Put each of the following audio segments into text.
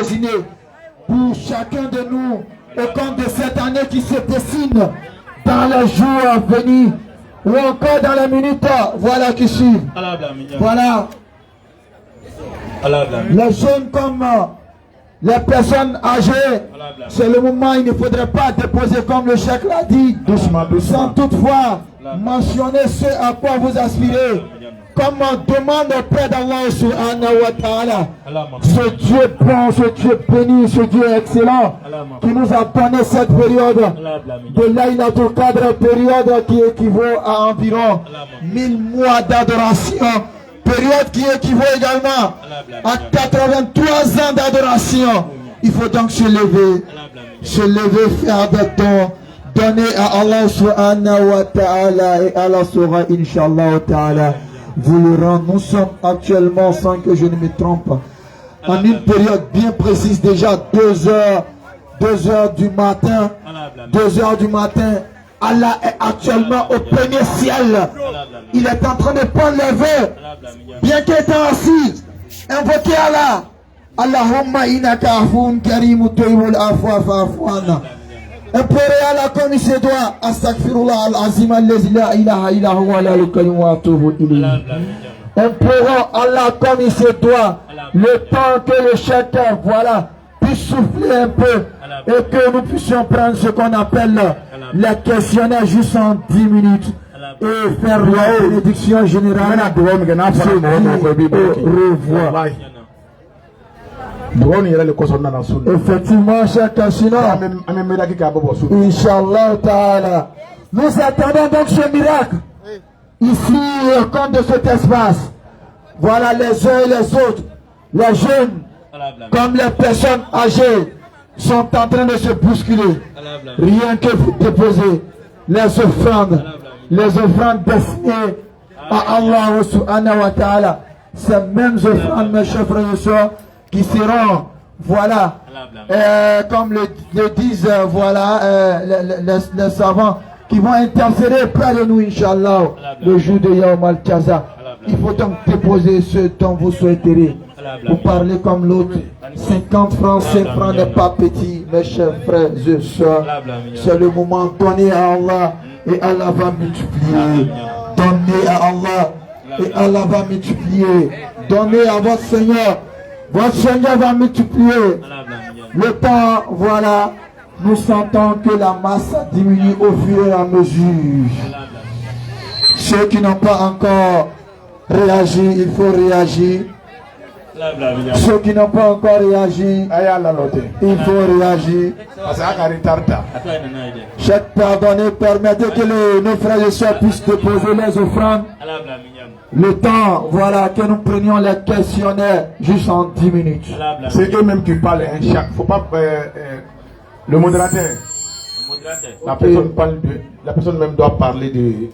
désigné pour chacun de nous au compte de cette année qui se dessine dans les jours à venir ou encore dans les minutes voilà qui suivent. Voilà. Les jeunes comme les personnes âgées, c'est le moment, il ne faudrait pas déposer comme le cheikh l'a dit, sans toutefois mentionner ce à quoi vous aspirez. Comme on demande auprès d'Allah subhanahu wa ta'ala, ce Dieu bon, ce Dieu béni, ce Dieu excellent, qui nous a donné cette période de Laylatul Qadr, période qui équivaut à environ 1000 mois d'adoration. Période qui équivaut également à 83 ans d'adoration. Il faut donc se lever, faire des dons, donner à Allah subhanahu wa ta'ala et Allah sera inshallah ta'ala vous le rend. Nous sommes actuellement, sans que je ne me trompe, en une période bien précise déjà, 2 heures du matin, 2 heures du matin. Allah est actuellement au premier ciel. Il est en train de prendre les vœux. Bien qu'étant assis, invoquez Allah. Allahumma innaka afoun karimu toibul afwa fa'afwana. Implorez Allah comme il se doit. Astaghfirullah al-azim allazi la ilaha illa huwa la yukallim wa atubu ilayhi. Implorons Allah comme il se doit. Le temps que le chacun, voilà, puisse souffler un peu et que nous puissions prendre ce qu'on appelle les questionnaires juste en 10 minutes et faire la bénédiction générale. Au revoir. Effectivement, chacun sinon, Inch'Allah ta'ala. Nous attendons donc ce miracle. Ici, au compte de cet espace, voilà les uns et les autres, les jeunes, comme les personnes âgées, sont en train de se bousculer. Rien que vous déposez les offrandes destinées à Allah subhanahu wa ta'ala. Ces mêmes offrandes, mes chers frères et sœurs, qui seront, voilà, comme le disent, voilà, les savants, qui vont interférer près de nous, Inch'Allah, le jour de Yawm al-Jaza. Il faut donc déposer ce dont vous souhaiterez. Vous parlez comme l'autre. 50 francs, 5 francs n'est pas petit, mes chers frères et sœurs. C'est le moment, donnez à Allah et Allah va multiplier. Donnez à Allah et Allah va multiplier. Donnez à votre Seigneur va multiplier. Le temps, voilà, nous sentons que la masse diminue au fur et à mesure. Ceux qui n'ont pas encore réagi, il faut réagir. Ceux qui n'ont pas encore réagi, il faut réagir. Chaque pardonné, permettez que nos frères et sœurs puissent déposer les offrandes. Le temps, voilà, que nous prenions les questionnaires juste en 10 minutes. C'est eux-mêmes qui parlent, hein, faut pas le modérateur. La personne même doit parler de.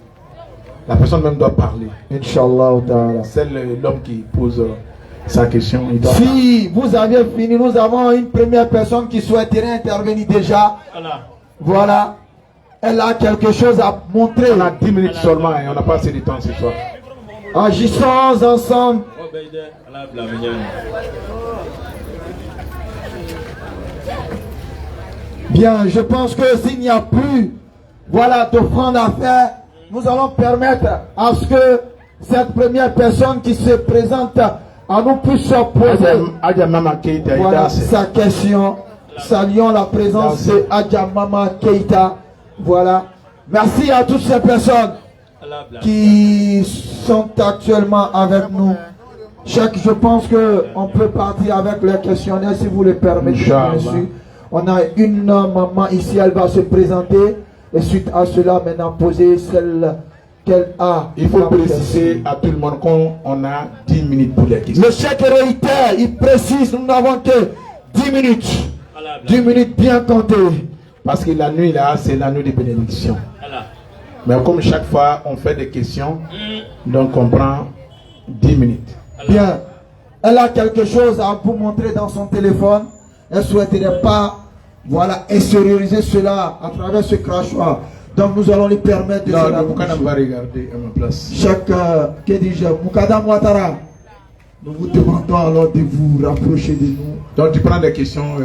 La personne même doit parler. Inch'Allah ta'ala. C'est l'homme qui pose sa question. Si vous avez fini, nous avons une première personne qui souhaiterait intervenir déjà. Voilà. Elle a quelque chose à montrer. On a 10 minutes seulement et on n'a pas assez de temps ce soir. Agissons ensemble. Bien, je pense que s'il n'y a plus, voilà, d'offrande à faire, nous allons permettre à ce que cette première personne qui se présente à nous puisse poser voilà, sa question. Saluons la présence de Adja Mama Keita. Voilà. Merci à toutes ces personnes qui sont actuellement avec nous. Je pense qu'on peut partir avec les questionnaires si vous le permettez, bien sûr. On a une maman ici, elle va se présenter. Et suite à cela, maintenant, poser celle qu'elle a. Il faut préciser à tout le monde qu'on a 10 minutes pour les questions. Le chèque réitère, il précise, nous n'avons que 10 minutes. 10 minutes bien comptées. Parce que la nuit là, c'est la nuit de bénédiction. Mais comme chaque fois on fait des questions, donc on prend 10 minutes. Bien. Elle a quelque chose à vous montrer dans son téléphone. Elle ne souhaiterait pas, voilà, extérioriser cela à travers ce crachoir. Donc nous allons lui permettre de se la va regarder à ma place. Chaque, que dis-je, Moukadam Ouattara, nous vous demandons alors de vous rapprocher de nous. Donc tu prends des questions.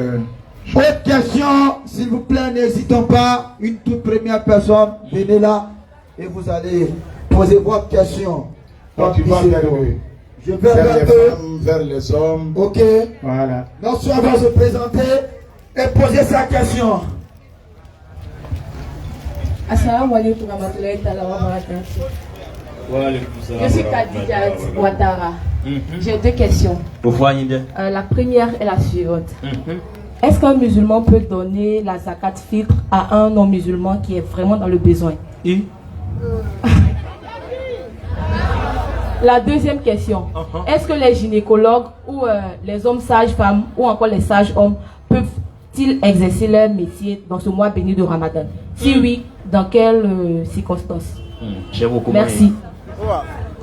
Autre question, s'il vous plaît, n'hésitons pas. Une toute première personne, venez là et vous allez poser votre question. Donc tu vas vers eux. Je vais Vers vers les eux. femmes, vers les hommes. Ok. Voilà. Donc, soit va se présenter et poser sa question. Assalamu alaikum warahmatullahi ta'ala wa barakatuh. Je suis Khadija Ouattara. J'ai deux questions. La première est la suivante. Est-ce qu'un musulman peut donner la zakat fitr à un non-musulman qui est vraiment dans le besoin? La deuxième question. Est-ce que les gynécologues ou les hommes sages-femmes ou encore les sages-hommes peuvent-ils exercer leur métier dans ce mois béni de Ramadan? Si oui, dans quelles circonstances? Merci.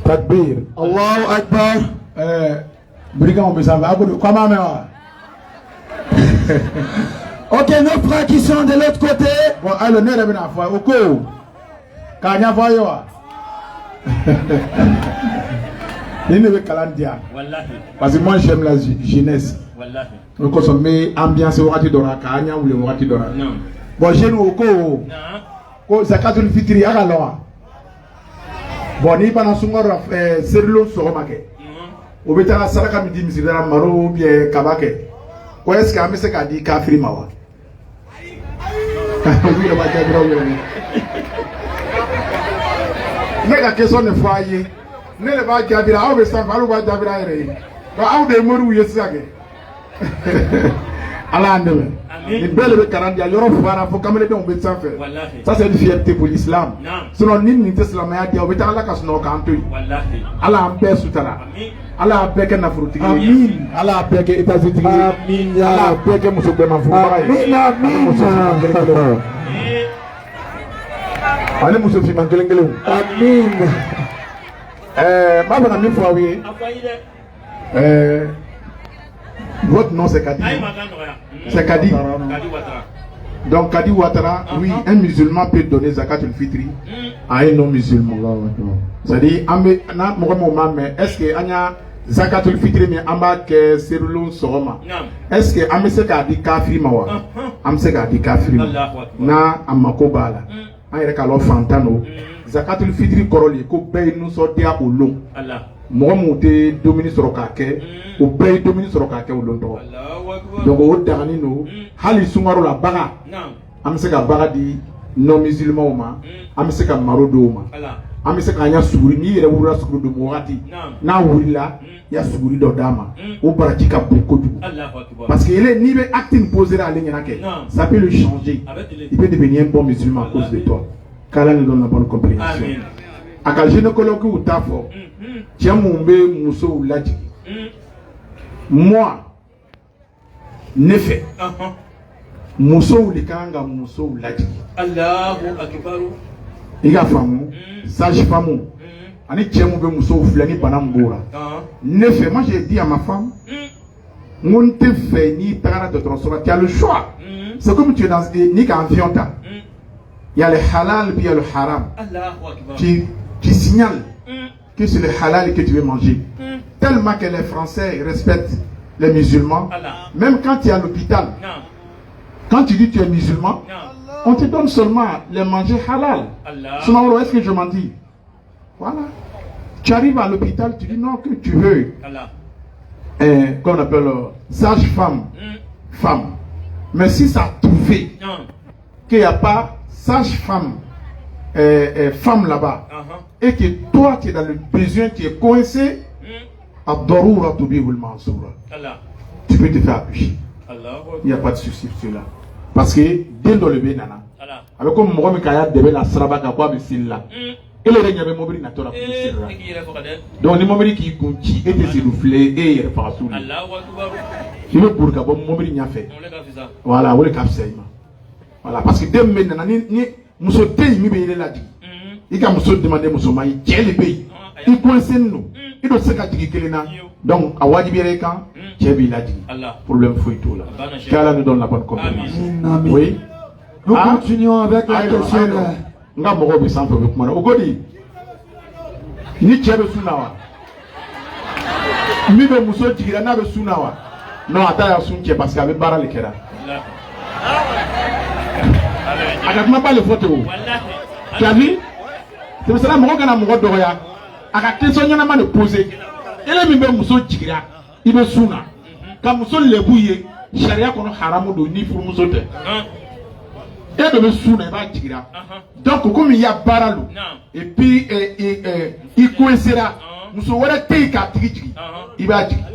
Takbir. Allahu Akbar. Brigand, mais ça va. Comment Ok, nos frères qui sont de l'autre côté. bon, alors, nous avons une fois. Au coup, quand il y a il ne veut qu'à l'India. Parce que moi j'aime la jeunesse. Nous consommons ambiance au rati d'ora, kanya ou le rati d'ora. Bon, j'ai nous au co. Zakatul fitri à la loi. Bon, ni pas dans son ordre, c'est le sur marqué. Au béta la saraka midi, monsieur de la maro, bien kabake. Quoi est-ce qu'à monsieur Kadi Kafri Mawa? Oui, le matin, n'est qu'à question de foyer. Ne le va gabira, on veut s'en faire, on va gabira. On de mourir, yes, ça. Allah ne veut. Les belles carandia, il y aura fara, faut quand même on veut s'en faire. Ça, c'est une fierté pour l'islam. Sinon, ni ni t'islam, il y a des Allah qui sont cantés. Allah en paix soutara. Allah en paix que n'a fruité. Amin. Allah en paix que États-Unis. Amin. Allah en paix que Moussa Bema Fou. Amin. Amin. Allez, Moussa Fima Gelengele. Amin. Ma bonne fois, oui. Votre nom c'est Kadi. C'est Kadi. Donc Kadi Ouattara, oui, un musulman peut donner zakat al-fitri à un non-musulman. C'est-à-dire, est-ce que Anya zakat al-fitri mais amba que serulun soroma? Est-ce que amese ka di kafiri mawa? Amese ka di kafiri na amako bala. An yɛrɛ ka lɔ fantan no zakatul fitiri kɔrɔli ko bɛɛ ye nisɔndiya o lon mɔgɔ mun tɛ dumuni sɔrɔ k'a kɛ o bɛɛ ye dumuni sɔrɔ k'a kɛ o lon tɔgɔ donc o daganin no hali sunkaro la baga an bɛ se ka baga di non musulmanw ma an bɛ se ka maro d'o ma an bɛ se ka an ya suguri n'i yɛrɛ wulila suguri don wagati n'a wulila i ya suguri dɔ d'a ma o baraji ka bon kojugu parce que n'i bɛ acte in poser ale ɲɛna kɛ ça peut le changer il peut devenir un bon musulman à cause de toi qu'Allah nous donne la bonne compréhension a ka gynécologue u t'a fɔ cɛ mun bɛ musow lajigi moi ne fɛ musow de kan ka musow lajigi i ka faamu sage femme ani cɛ mun bɛ musow filɛ ni bana min b'o la ne fɛ moi j'ai dit à ma femme n tɛ fɛ n'i tagara dɔgɔtɔrɔso la tu as le choix c'est comme tu es dans ni ka avion ta il y a le halal puis il y a le haram tu signales que c'est le halal que tu veux manger tellement que les Français respectent les musulmans même quand tu es à l'hôpital quand tu dis tu es musulman on te donne seulement les manger halal sinon est-ce que je m'en dis voilà tu arrives à l'hôpital tu dis non que tu veux qu'on appelle sage-femme femme mais si ça a trouvé qu'il n'y a pas sage-femme femme là-bas et que toi tu es dans le besoin tu es coincé à Dorura Toubibul Mansoura tu peux te faire appuyer il n'y a pas de souci sur cela parce que dès le bénana avec comme moi mi kaya debe la sraba ka kwa bisilla ele re nyabe mobili na tora bisilla donc ni mobili ki gunchi et te souffler et il repart sous Allahu akbar il veut pour ka bon mobili nya fait voilà wole ka fsema voilà parce que dem menna ni muso tey mi be ile la di i ka muso demander muso mai jeli be i coincé no i do se ka digi kelena donc a wajibi re kan jebi la di problème foi tout là qu'Allah nous donne la bonne compréhension oui. Nous continuons avec la question. Nga mogo bi sanfo bi kuma o godi ni chebe sunawa mi be muso jigira na be sunawa Non, attends, il y a parce qu'il y avait barre le kera. Agatma pas les photos. Tu as vu? C'est pour cela que je suis en train de dire que question de poser. Il est même muso jigira. Il est souna. Quand muso le bouillé, charia kono haramu do ni pour muso te. Il est souna, il va jigira. Donc comme il y a baralou. Et puis il coincera. Muso wala te ka tigi. Il va jigira.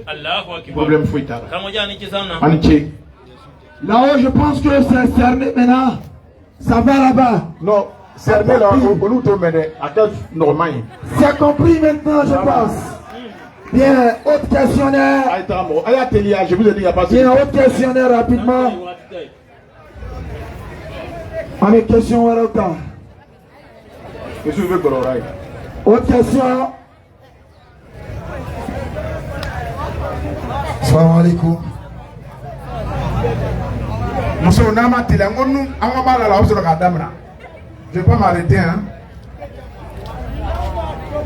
Problème faut itara. Là-haut, je pense que c'est cerné maintenant. Ça va là-bas. Non, cerné là, on nous tombe à quel normal. C'est compris maintenant, je pense. Bien, autre questionnaire. Je vous ai dit, il n'y a pas de Bien, autre questionnaire rapidement. Avec question à l'autre. Autre question. Salam alaikum. Je ne vais pas m'arrêter. Hein?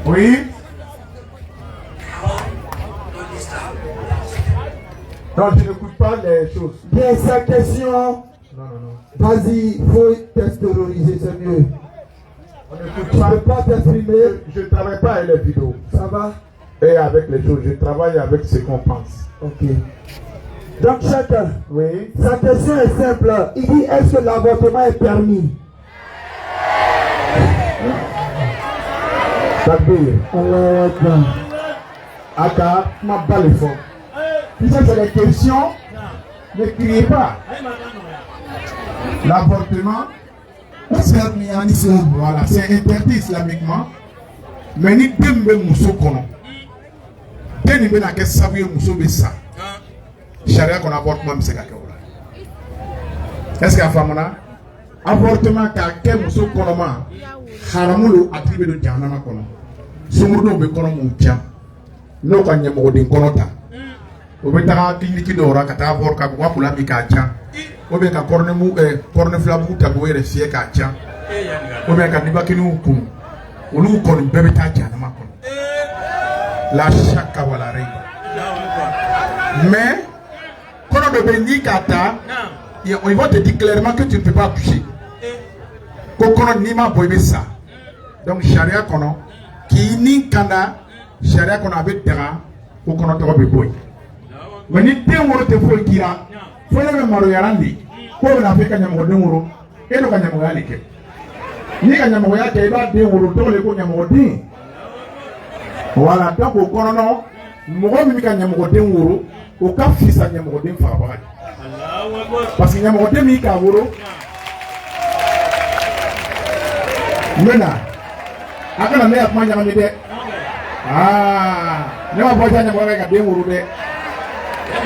Oui. Non, je n'écoute pas les choses. Bien, sa question. Non. Vas-y, il faut t'extérioriser, c'est mieux. Tu ne peux pas t'exprimer. Je ne travaille pas avec les vidéos. Ça va? Et avec les choses, je travaille avec ce qu'on pense. Ok. Donc chacun, oui. Sa question est simple. Il dit, est-ce que l'avortement est permis? Allah Akbar. Aka, ma balle est forte. Si ça c'est des questions, ne criez pas. L'avortement, c'est permis en islam. Voilà, c'est interdit islamiquement. Mais ni dembe muso kono. Teni bena ke sabuye muso be sa. Charia qu'on avortement c'est quelque chose. Est-ce qu'il y a femme là? Avortement ka muso kono ma. Haramulo atribe do janama kono. Sumurdo be kono mu tia. No ka nyamo de kono ta. O be ta clinique do ra ka ta avor ka ko pula mi ka tia. O be ka korne mu korne flabu ta go ere sie ka tia. O be ka nibakinu ku. Olu kono bebe ta janama kono. La shaka wala rei. Mais quand on devient Nikata, ils vont te dire clairement que tu ne peux pas toucher. Quand on n'y m'a pas ça. Donc, Sharia kono, qui ni kanda, Sharia kono avec terrain, ou kono te robe boy. Mais ni te woro te faut kira, faut le maro yarandi, ko na feka nyamo de woro, et le kanyamo yalike. Ni kanyamo yake iba de woro to le ko nyamo de. Voilà, donc au kono no, mo mi kanyamo de woro. Au cas fils à Niamorodin Farabari. Parce que Niamorodin Mika Wuro. Mena. Aka na meya kuma Niamode de. Ne ma boja Niamorodin ka de Wuro de.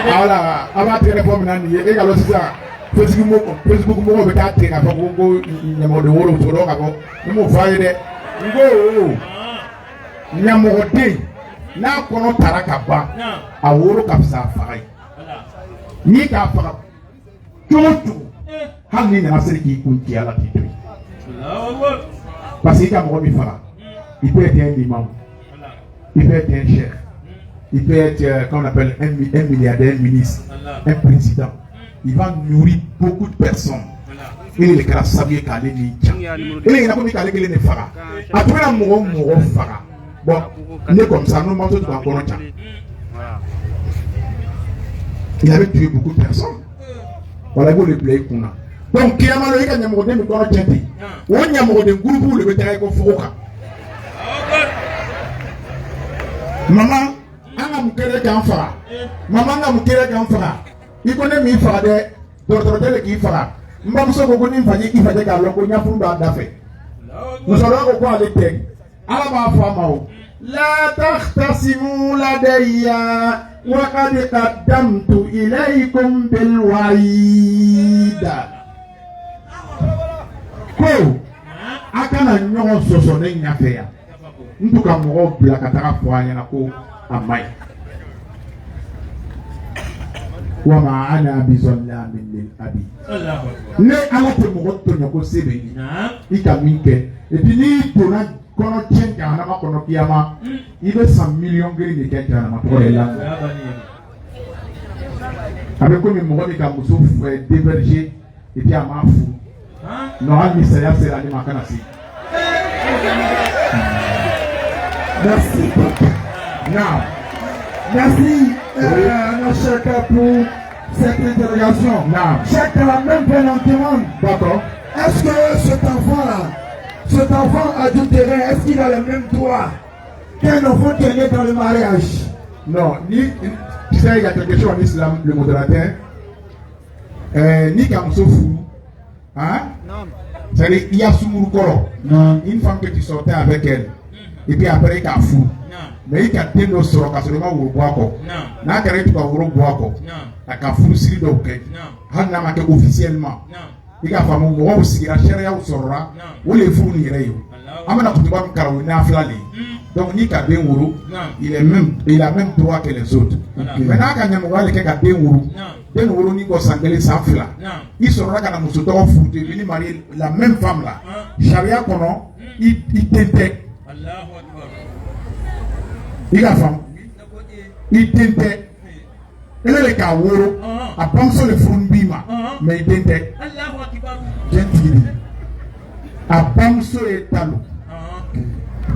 Ala, aba tere po mena ni e ga lo sisa. Facebook mo be ta tere ka ko Niamorodin Wuro to do ka ko. Ni mo fa de. Ngo. Niamorodin n'a kono taraka ba a woro kapsa fagai ni ka faga toto hal ni na serki kunti ala titri parce que mo mi faga il peut être un imam il peut être un chef il peut être qu'on appelle un milliardaire, un ministre, un président. Il va nourrir beaucoup de personnes. Il est le sabier calé ni tcha il est comme calé qu'il ne fera après la mort fera. Bon, il est comme ça, nous mangeons tout encore. Il avait tué beaucoup de personnes. Voilà, vous le playez qu'on a. Donc, qui a mal eu un yamoudé, mais qu'on a tchéti. Ou un yamoudé, groupe, le bétail qu'on fout. Maman, a mukere kan fara. Maman a mukere kan fara. Il connaît mi fara de d'autres qui fara. Mbamso ko ni fanye ki faje ka lo ko nya funda dafe. Musoro ko ale tek. Ala ba famao. La takhtasimu ladayya wa qad qaddamtu ilaykum bil wa'ida. Ko akana nyogo soso ne nyafe ya. Ntuka mo bla kataka fwanya na ko amai. Wama ana bizallamin lil abi. Ne ala te mo to nyako sebe ni. Ika minke. Et puis ni tona kono chenga na makono kiyama. Ibe 100 millions gri ni kenja na makono la. avec comme mon ami Kamuso fait déverger et puis à ma fou. Non, il s'est là, c'est la démarcation. Merci. Non. Merci, mon cher Cap, pour cette interrogation. Non. Chacun a même bien en demande. D'accord. Est-ce que cet enfant adultéré, est-ce qu'il a le même droit qu'un enfant qui est né dans le mariage? Non, tu sais, il y a quelque chose en islam, le modérateur. Ni Kamuso fou. Hein? Non. C'est-à-dire, il y a Soumou Koro. Non. Une femme que tu sortais avec elle. Et puis après, il y a fou. Mais il y a des nos sorts, parce que le mot ou boako. N'a qu'à être au boako. La kafou siri donc. Hanna ma que officiellement. Il y a femme ou aussi la charia ou sora. Ou les fous ni réyo. Amana kutuba mkaro na flali. Donc ni ka den wuro, il a même droit que les autres. Maintenant quand il y a mouale qui a den wuro ni ko sangele sans fila. Il sera kana musoto foutu, il marie la même femme là. Charia kono, il tente. Allahu akbar. Il a femme. Il tente. Elle est le cas wuro, a penser le front bima, mais il tente. Allahu akbar. Gentil. A penser le talo.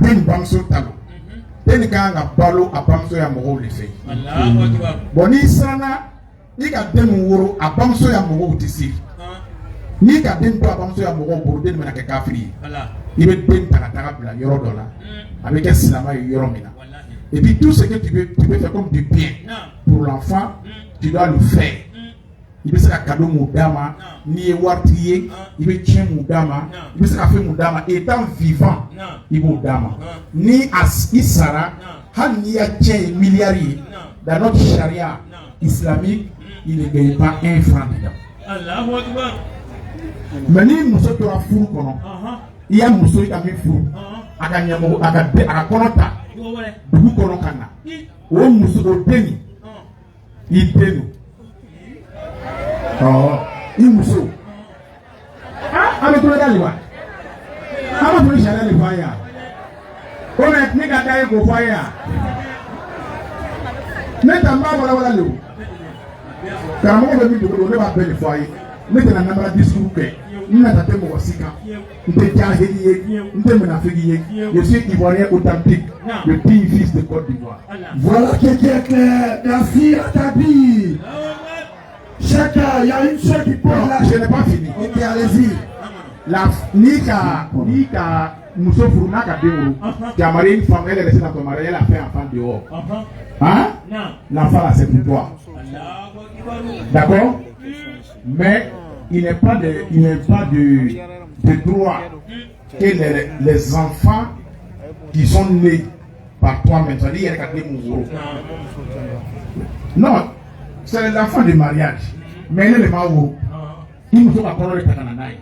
Ben bamso talo. Den kanga balo a bamso ya mogo le fe. Allahu akbar. Boni sana ni ka den woro a bamso ya mogo tisi. Ni ka den to a bamso ya mogo boro den mena ke kafiri. Allah. Ibe den taka bila yoro dola. Avec un silama yoro mina. Et puis tout ce que tu peux faire comme du bien pour l'enfant, tu dois le faire. Il peut se faire cadeau moudama, ni wartier, il peut tirer moudama, il peut se faire moudama, étant vivant, il moudama. Ni as Isara, han ni a tiens milliards dans notre charia islamique, il ne gagne pas un franc dedans. Allahu Akbar. Mais ni nous sommes à fou kono, il y a nous sommes à mi fou, à gagner à konota, du kono kana, ou nous sommes deni, il deni. Oh, il muso. Ah, avec tout le gars, ah, ma police allait le foyer. On est ni gardé au foyer. N'étant pas voilà le. Car moi, je vais vous donner le foyer. N'étant pas discours que. Nous n'avons pas de Mosika. Nous je suis ivoirien authentique, le digne fils de Côte d'Ivoire. Voilà qui est clair. Merci à Tabi. Chacun, il y a une chose qui pose là. Je n'ai pas fini. Ok, allez-y. La Nika Mousso Fournaka Déo, qui a marié une femme, elle est restée dans ton mariage, elle a fait un enfant dehors. Hein? L'enfant là, c'est pour toi. D'accord? Mais il n'est pas de droit que les enfants qui sont nés par toi maintenant, il y a des mouvements. Non, c'est l'enfant du mariage. Mais il est maou. Il nous faut apprendre le takananaï.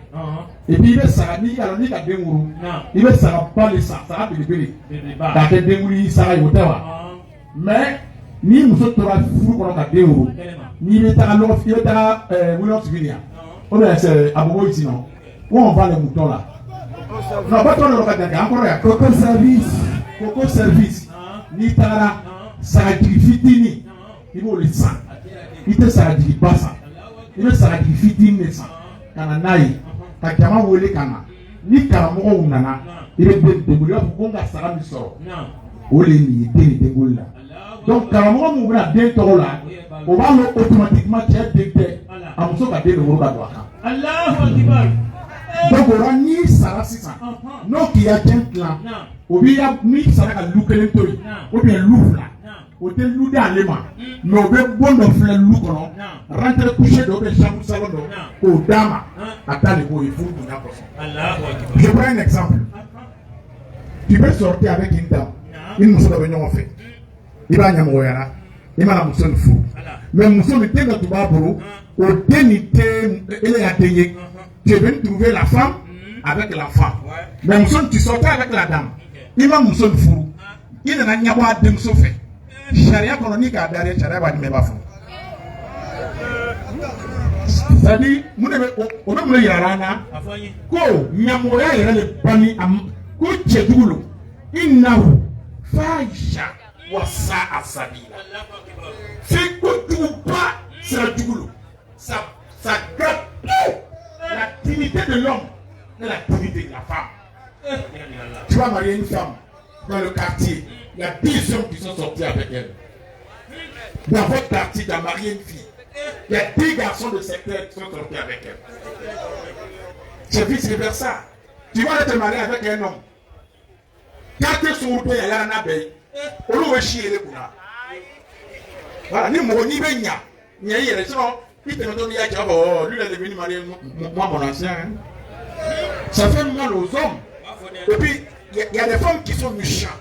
Et puis il veut ça, il a dit qu'à Démourou. Il veut ça, pas les ça, ça va te libérer. Dans tes Démouri, ça va y voter. Mais, ni nous sommes trois fous qu'on a Démourou. Ni il est à l'offre, il est à Williams Vinia. On est à Bobo ici, non? Où on va les moutons là? Non, pas toi le locataire, encore rien. Coco service. Coco service. Ni Tara, ça sacrifie Tini. Il faut le sang. Il te sacrifie pas ça. Il te sacrifie Tini sang. Kananaï. Takama wole kana. Ni Karamo ou Nana. Il est déboulé pour qu'on a Sarah Missor. Ole ni déboulé là. Donc Karamo ou Nana détoro là. On va automatiquement tirer détecter. À mon soeur, il y a Allahu Akbar. Donc, on a ni Sarah 600. Non, qui a un plan. Ou bien, ni Sarah a loué le toit. Ou bien, l'ouvre là. Ou bien, l'ouvre dans les mains. Mais on veut bon de faire l'ouvre. Rentrer coucher dans le chambre salon. Au dama. Attends, il faut tout d'abord. Je prends un exemple. Tu peux sortir avec une dame. Une mousse de réunion en fait. Il va y avoir un il m'a la mousse de fou. Mais mousse de thé de Toubaboro. Au dénité, elle est atteignée. Tu viens trouver la femme avec l'enfant. Mais Mousson, tu sortais avec la dame. Il m'a Mousson fou. Il n'a rien à dire de fait. Charia colonique a derrière Charia va dire fou. C'est-à-dire, on a mis la rana. Ko, Nyamoya est le pani am. Ko Tchedoulou. Il n'a Faïcha. Wassa Asabila. C'est que tu pas. c'est le douloureux. Ça gâte la dignité de l'homme et la dignité de la femme. Tu vas marier une femme dans le quartier, il y a 10 hommes qui sont sortis avec elle. Dans votre quartier, tu as marié une fille. Il y a 10 garçons de secteur qui sont sortis avec elle. C'est vice-versa. Tu vas te marier avec un homme. Quand tu es sur le pays, il y a un abeille. On va chier les coups. Voilà, ni mon ni baignat. Il y a eu sinon, il te donne lui, il est devenu marié, moi mon ancien. Ça fait mal aux hommes. Et puis, il y a des femmes qui sont méchantes.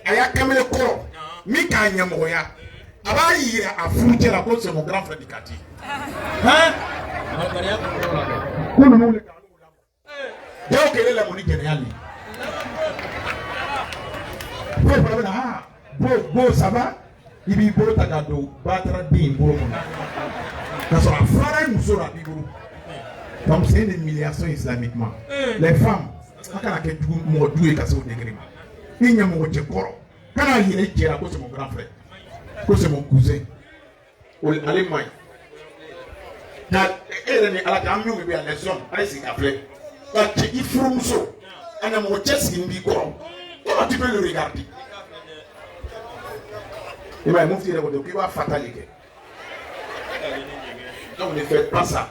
Il y a quand même le corps. Mais quand il y a moyen, il y a à foutre la cause, c'est mon grand frère du quartier. Hein? Donc, quelle est la monnaie générale? Bon, ça va? Il y a un tagado, battre din, bon. Parce que la fara nous sera bigou. Donc, c'est une humiliation islamiquement. Les femmes, quand on a quelque chose, moi, d'où est cassé au degré. Il y a mon corps. Quand il est là, c'est mon grand frère. C'est mon cousin. Allez, moi. Elle est à la gamme, il y a les hommes. Allez, c'est café. Il faut nous sauver. On a mon chest qui me dit quoi. Comment tu peux le regarder? Il va me dire qu'il va fataliser. Donc ne faites pas ça.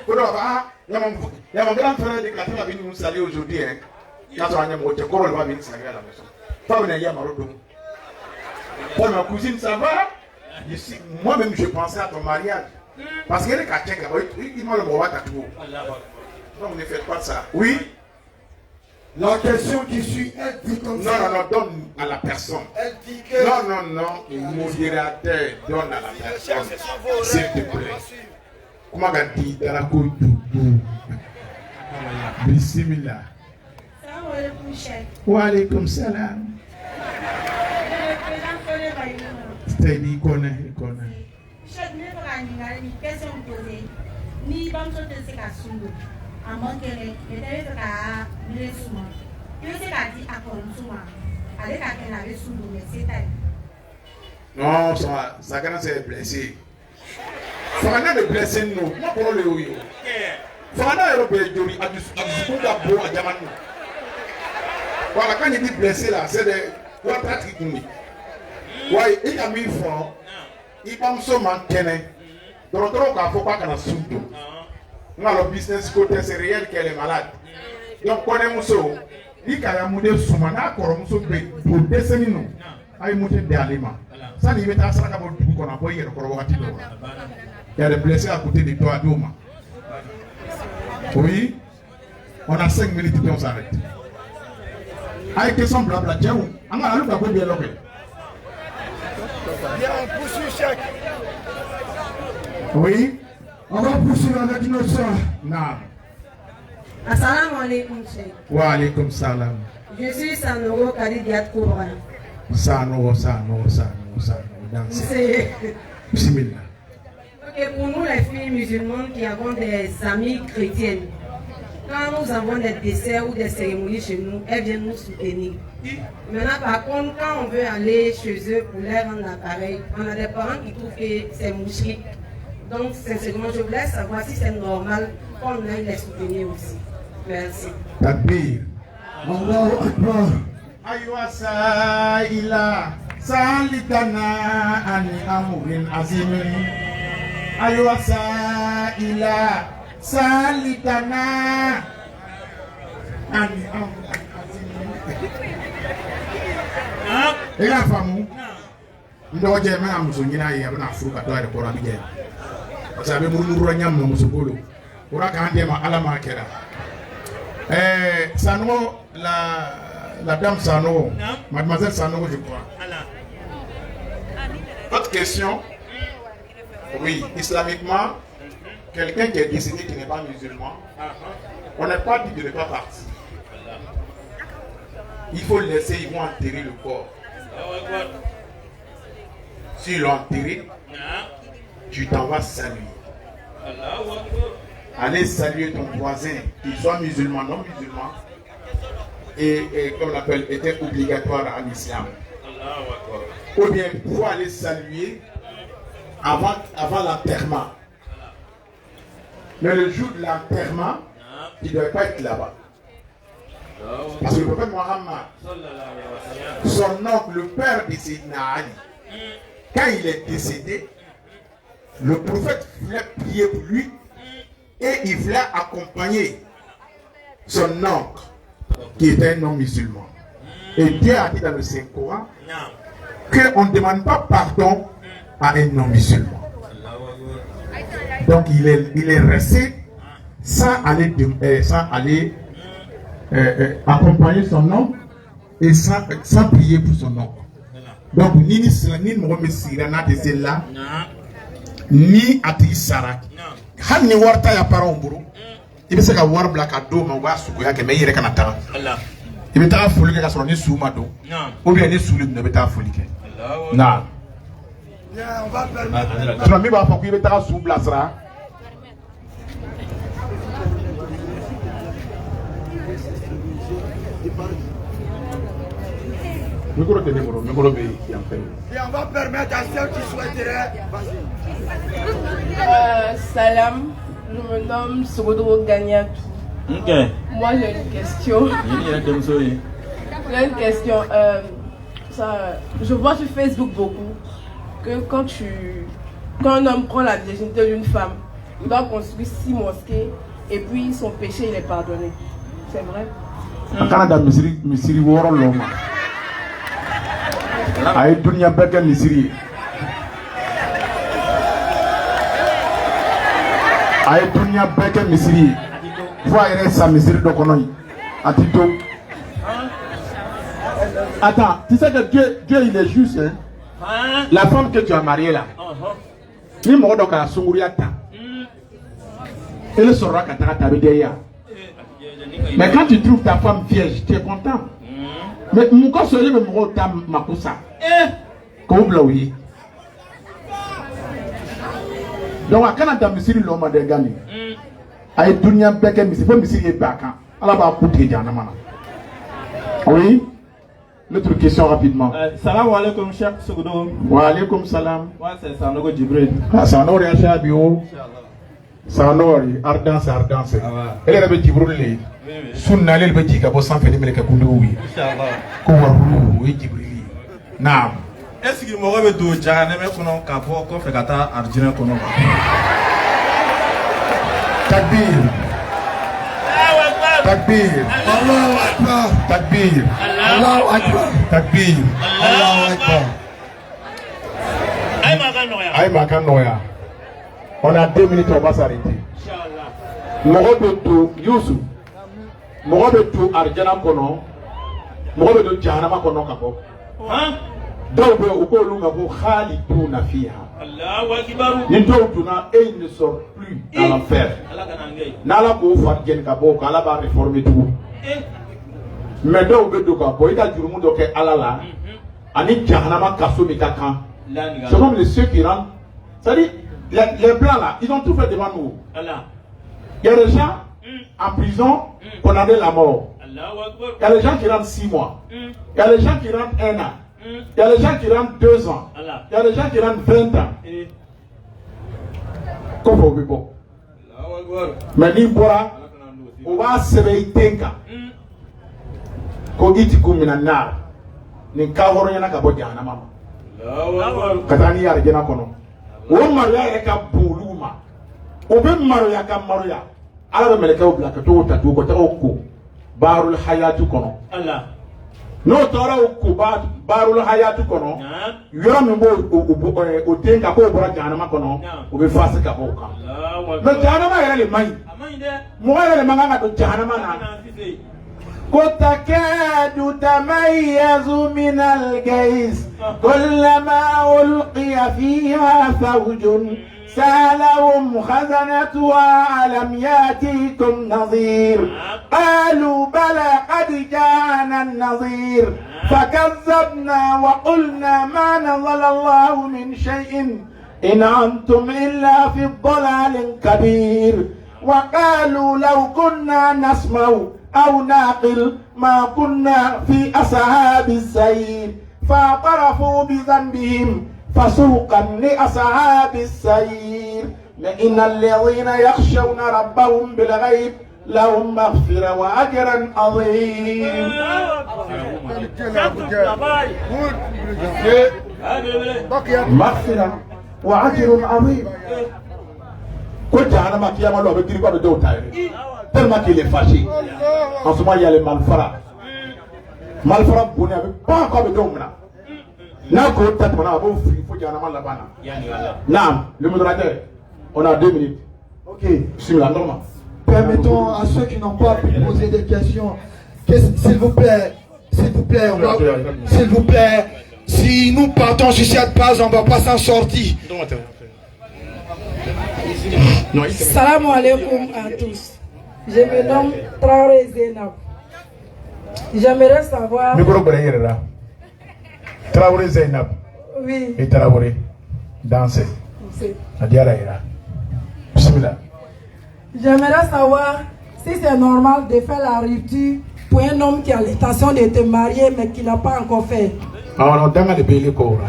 Il y a mon grand frère qui va venir nous saluer aujourd'hui. Quand on a mon corps, il va venir saluer à la maison. Pas venir à Maroc. Pour ma cousine, ça va? Moi-même, je pensais à ton mariage. Parce qu'elle est catholique, il m'a le mot à tout. Donc ne faites pas ça. Oui? La question qui suit, elle dit comme ça. Non, donne à la personne. Elle dit que... Non, le modérateur donne à la personne. S'il te plaît. Comment on dit dans la côte du Bismillah. Wa alaykum salam. C'est dit qu'on est. Ni bam so te se ka sundu amon kele ete te ka mire suma yo se ka di akon suma ale ka ken la sundu mais c'est taille non ça quand c'est blessé fana de blessé nous moi pour le yo fana yo be jori adu da bo a jamanu voilà quand il dit blessé là c'est de quoi pratique ni ouais il a mis fort il bam so man kene. Donc, il ne faut pas qu'on a soupe. Le business côté, c'est réel qu'elle est malade. Donc, on est mousso. Il y a un modèle soumana, il y a des blessés à côté de toi, Doma. Oui, on a 5 minutes et on s'arrête. Avec question blabla, tiens où? On a un peu bien lobé. On poursuit chaque. Oui, on va poursuivre avec notre soeur. Non. Assalamu alaikum, Cheikh. Wa alaikum salam. Je suis Sanoro Kadidiat Kouran. Sanoro. Bismillah. Ok, pour nous les filles musulmanes qui avons des amies chrétiennes, quand nous avons des desserts ou des cérémonies chez nous, elles viennent nous soutenir. Maintenant, par contre, quand on veut aller chez eux pour leur rendre l'appareil, on a des parents qui trouvent que c'est mouchrik. Donc, sincèrement, je voulais savoir si c'est normal qu'on aille les soutenir aussi. Merci. Takbir. Allahu Akbar. Aywa sa'ila salitana ani amurin azimin. Aywa sa'ila salitana ani amurin azimin. Et la femme, nous devons dire à Moussonina et à Fouka, toi et le Coran. Parce que nous avons Moussogolo. Pour Sano, la dame Sano, mademoiselle Sano, je crois. Autre question. Oui, islamiquement, quelqu'un qui est décédé qui n'est pas musulman, on n'est pas dit de ne pas partir. Il faut le laisser, ils vont enterrer le corps. S'ils l'ont enterré, tu t'en vas saluer. Allez saluer ton voisin, qu'il soit musulman, non musulman, et comme on l'appelle, était obligatoire en islam. Ou bien, il faut aller saluer avant l'enterrement. Mais le jour de l'enterrement, il ne devait pas être là-bas. Parce que le prophète Mohammed, son oncle, le père de Sayyidina Ali, quand il est décédé, le prophète voulait prier pour lui et il voulait accompagner son oncle, qui était un homme musulman. Et Dieu a dit dans le Saint-Coran qu'on ne demande pas pardon à un non musulman. Donc il est resté sans aller accompagner son oncle et sans prier pour son oncle. Donc ni Mohamed Sirana de Zella, ni Ati Sarak. Han ni warta ya para omburu. Ibe se ka war black ado ma wa suko ya ke me yere kana ta. Allah. Ibe ta fuli ke ka so ni suma do. Ou bien ni sulu ne be ta fuli ke. Na. On va permettre. Tu mi ba fa ku ibe ta su blasra. Et on va permettre à ceux qui souhaiteraient. Salam, je me nomme Sogodro Gagnatou. Okay. Moi j'ai une question. J'ai une question. Je vois sur Facebook beaucoup que quand un homme prend la virginité d'une femme, il doit construire 6 mosquées et puis son péché il est pardonné. C'est vrai? Aïe dunia beka misiri. Aïe dunia beka misiri. Voyez sa misiri de konoï. Atito. Attends, tu sais que Dieu il est juste, hein? La femme que tu as mariée là. Ni mo do ka sunguriata. Elle sera katara derrière. Mais quand tu trouves ta femme vierge, tu es content. Mais mon corps serait le mot tam makusa. Comme oui. Donc à Canada, monsieur l'homme de Gani. Aïe dunia beke monsieur, faut monsieur est baka. Allah va couper Janamana. Oui. L'autre question rapidement. Salam alaikum Cheikh Sogodo. Wa alaikum salam. Wa c'est Sanogo Jibril. Ah Sanogo ya Shabio. Sanogo ardence. Elle est avec Jibril. Sunna lel baji ka bo san fele mele ka kundu wi inshallah ko waru wi jibrili naam est-ce que mo be do jahannama kono ka bo ko fe kata arjina kono takbir takbir Allahu Akbar takbir Allahu Akbar takbir Allahu Akbar. Aïe Makanoya. On a 2 minutes, on va s'arrêter. Mohamed Youssouf. Mohamed Arjana Kono. Mohamed Jahanama Kono Kapo. Donc, au Kolou Gabo Khalidou Nafiha. Et il ne sort plus dans l'enfer. Nala Ko Fadjen Kabo, Kala va réformer tout. Mais donc, il a du monde qui est Alala. Ani Jahanama Kassoumi Kakan. C'est comme les ceux qui rentrent. C'est-à-dire, les blancs là, ils ont tout fait devant nous. Il y a des gens en prison qu'on a la mort. Il y a des gens qui rentrent 6 mois. Il y a des gens qui rentrent 1 an. Il y a des gens qui rentrent 2 ans. Il y a des gens qui rentrent 20 ans. Comment on veut bon? Mais Nibora, on va se réunir. Quand il dit qu'on est là, ni kaworo yana kabo jana mama. Katani ya rejena kono. O maria ya ka buluma. O be maria ka maria. Ala be meleka o blaka to tatu ko ta okko. Barul hayatu kono. Allah. No tora okko barul hayatu kono. Yoro mi bo o tenka ko bora jana ma kono. O be fase ka boka. No jana ma yana le mai. Mo yana le manga to jana ma na. تكاد تميز من الغيظ كلما ألقي فيها فوج سألهم خزنتها ألم يأتيكم نظير قالوا بلى قد جاءنا النظير فكذبنا وقلنا ما نزل الله من شيء إن أنتم إلا في الضلال كبير وقالوا لو كنا نسمع أو ناقل ما كنا في أصحاب السعير فاعترفوا بذنبهم فسوقا لأصحاب السعير إن الذين يخشون ربهم بالغيب لهم مغفرة وأجرا عظيم. مغفرة وأجر عظيم. كنت أنا ما كيا ما لو بدري كم بدو تايري tellement qu'il est fâché. En ce moment il y a les malfrats. Malfrats bonne avec pas comme bedou mena. Na ko tête mona abo free faut jana mal labana. Naam, le modérateur. On a 2 minutes. OK, bismillah normal. Permettons à ceux qui n'ont pas pu poser des questions, s'il vous plaît, si nous partons sur cette base, on ne va pas s'en sortir. Salam alaikum à tous. Je me nomme Traoré Zainab. J'aimerais savoir. Traoré Zainab. Oui. Et Traoré. Danser. Bismillah. J'aimerais savoir si c'est normal de faire la rupture pour un homme qui a l'intention de te marier mais qui n'a pas encore fait. Alors, on a des belles corps.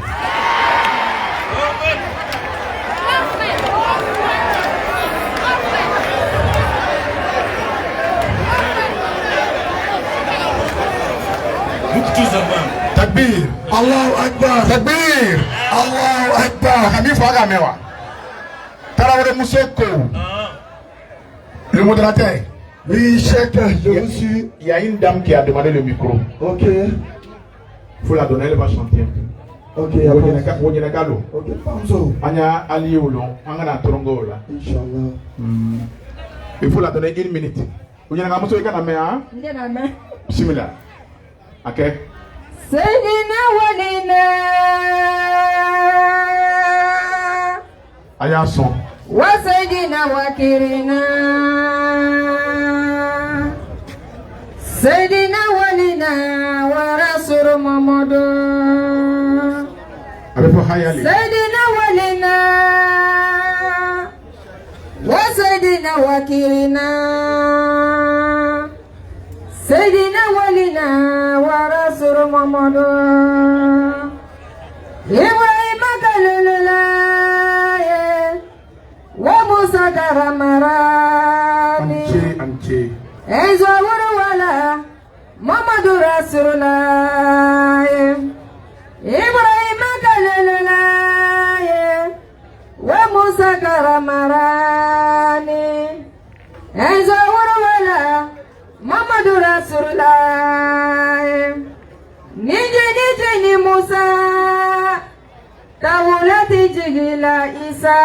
Takbir. Allahu Akbar. Takbir. Allahu Akbar. Kami faga mewa. Traoré Moussoko. Le modérateur. Oui, chef, je vous suis. Il y a une dame qui a demandé le micro. Ok. Il faut la donner, elle va chanter. Ok, ok, Pamzo. Anya Ali Oulon, Angana Torongo. Inch'Allah. Il faut la donner 1 minute. Vous avez un monsieur qui a la main. Bismillah. Ok. Sayyidina walina. Aya son. Wa sayyidina wakirina. Sayyidina walina wa rasul Muhammadu. Sayyidina walina wa sayyidina wakirina. Sayyidina walina wa rasul Muhammadu. Ibrahim kalululaye wa Musa karamarani. Anche. Ezawuru wala Muhammadu Rasulullah. Ibrahim kalulullah wa Musa karamarani. Ezawuru wala Muhammadu Rasulullah. Nije ni Musa Tawulati jigila Isa.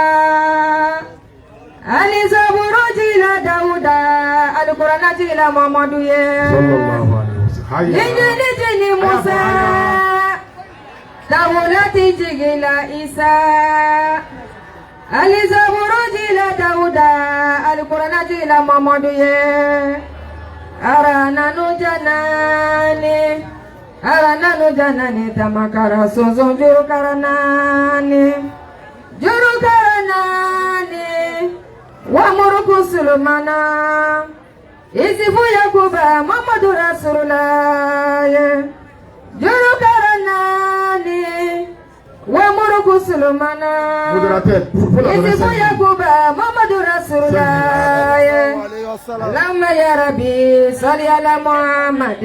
Ali Zaburu jila Dauda. Al-Qur'an jila Muhammadu ye. Sallallahu alaihi wasallam. Nije ni Musa Tawulati jigila Isa. Ali Zaburu jila Dauda. Al-Qur'an jila Muhammadu ye. Arana no janani tamakara sozo juru karanani wa muruku sulmana isifu yakuba Muhammadu Rasulullah juru karanani wa muruku sulmana isifu yakuba Muhammadu Rasulullah. Allahumma ya Rabbi salli ala Muhammad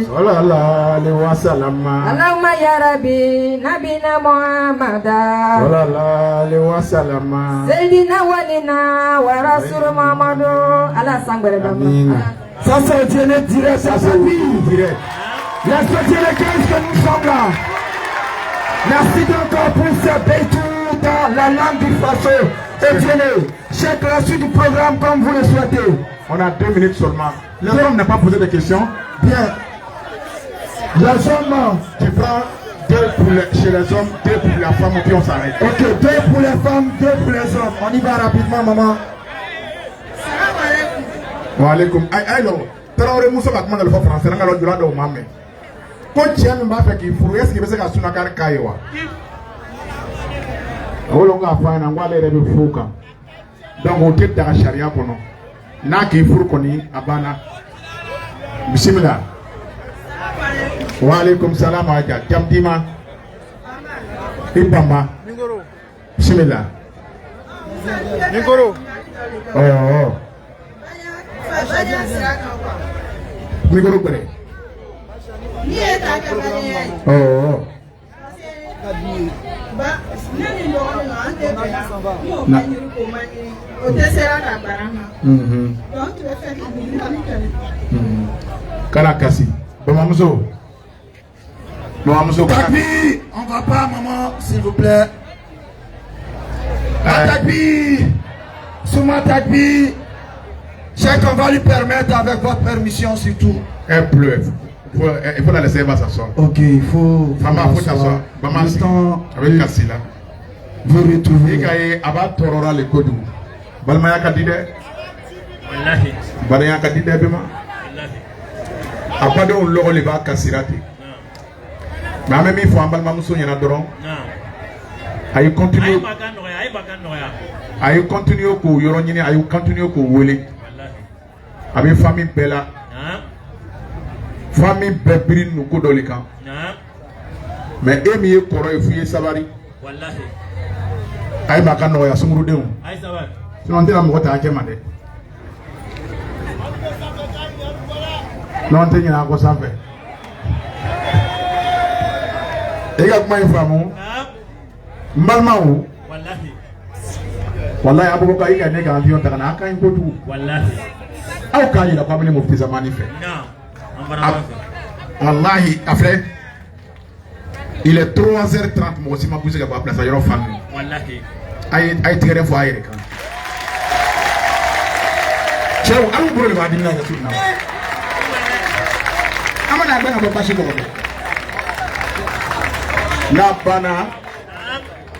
sallallahu alaihi wasallam. Allahumma ya Rabbi nabina Muhammad sallallahu alaihi wasallam. Sayyidina walina wa rasul Muhammad. Allah sangre Amin. Ça c'est Dieu direct, ça c'est direct. Respectez les 15 que nous sommes là. Merci encore pour ce bétou dans la langue du Faso. Et Dieu, chacun la suite du programme comme vous le souhaitez. On a 2 minutes seulement. Les hommes n'ont pas posé de questions. Bien. Les hommes. Tu prends 2 chez les hommes, 2 pour la femme, et puis on s'arrête. Ok, 2 pour les femmes, 2 pour les hommes. On y va rapidement, maman. Wa alaikum. Alors, Traoré Moussa va demander le français. On va le dire au mamé. Quand tu as un mafia qui fourre, est-ce qu'il va se faire un car kaiwa? On va faire un wallet de fouca. Donc, on tête dans la charia pour nous. Na qui fourre koni abana. Bismillah. Wa alaikum salam alayka. Jamdima. Ibama. Bismillah. Ningoro. Oh. Ningoro bere. Oh. Karakasi. Bamamuso. Tapi, on va pas, maman, s'il vous plaît. Tapi, Souma Tapi, c'est qu'on va lui permettre, avec votre permission surtout. Elle pleut. Il faut la laisser s'asseoir. Ok, il faut. Maman, il faut s'asseoir. Maman, avec Kassi là. Vous retrouvez. Il y a Torora le Kodou. Balmaya Kadide. Wallahi. Balmaya Kadide Bema. Après, on l'aura les va Kassirati. Mais même il faut un balma moussou y en a d'oron. Aïe continue. Aïe continue pour Yoronini, aïe continue pour Wele. Avec famille Bella. Famille Bébrin nous Kodolika. Mais Emi est Koro et Fouye Savari. Aïe Bakano ya Sumrudéon. Aïe Savari. Sinon, on dit la moto à Kemade. Non, on a quoi ça fait. Et il y a comment il faut Malmaou. Wallahi Abou Bakar il a négé avion Takana quand il peut tout. Wallahi. Ah quand il a pas mené Mufti Zamani fait. Non. Wallahi après il est 3h30 moi aussi ma pousse qui va place à Yoro famille. Wallahi. Aïe tiré fois aïe quand. Ciao, allons pour le vadin là tout là. Amana ben abo passe comme la bana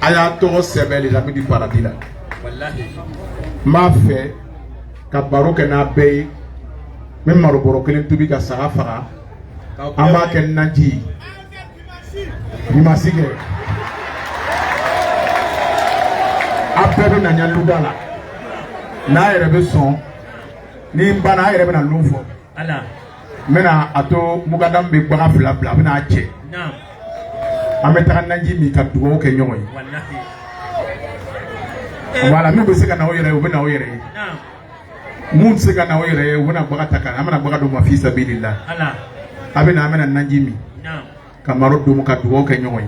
aya to sebe les amis du paradis là. Wallahi. Ma fait ka baro ke na be même maro boro kelen tubi ka saga faga amba ken nanji ni masige apebe na nyandu dala na erebe son ni bana erebe na lufo Ala. mena ato mugadam be gbaga fla fla bena che Naam. ameta nanji mi ka dugo ke nyoy Wallahi. wala mi be se kana oyere o bena oyere Naam. mun se kana oyere o na gbaga takana amana gbaga do ma fi sabilillah Ala. abena amena nanji mi Naam. kamaro do mu ka dugo ke nyoy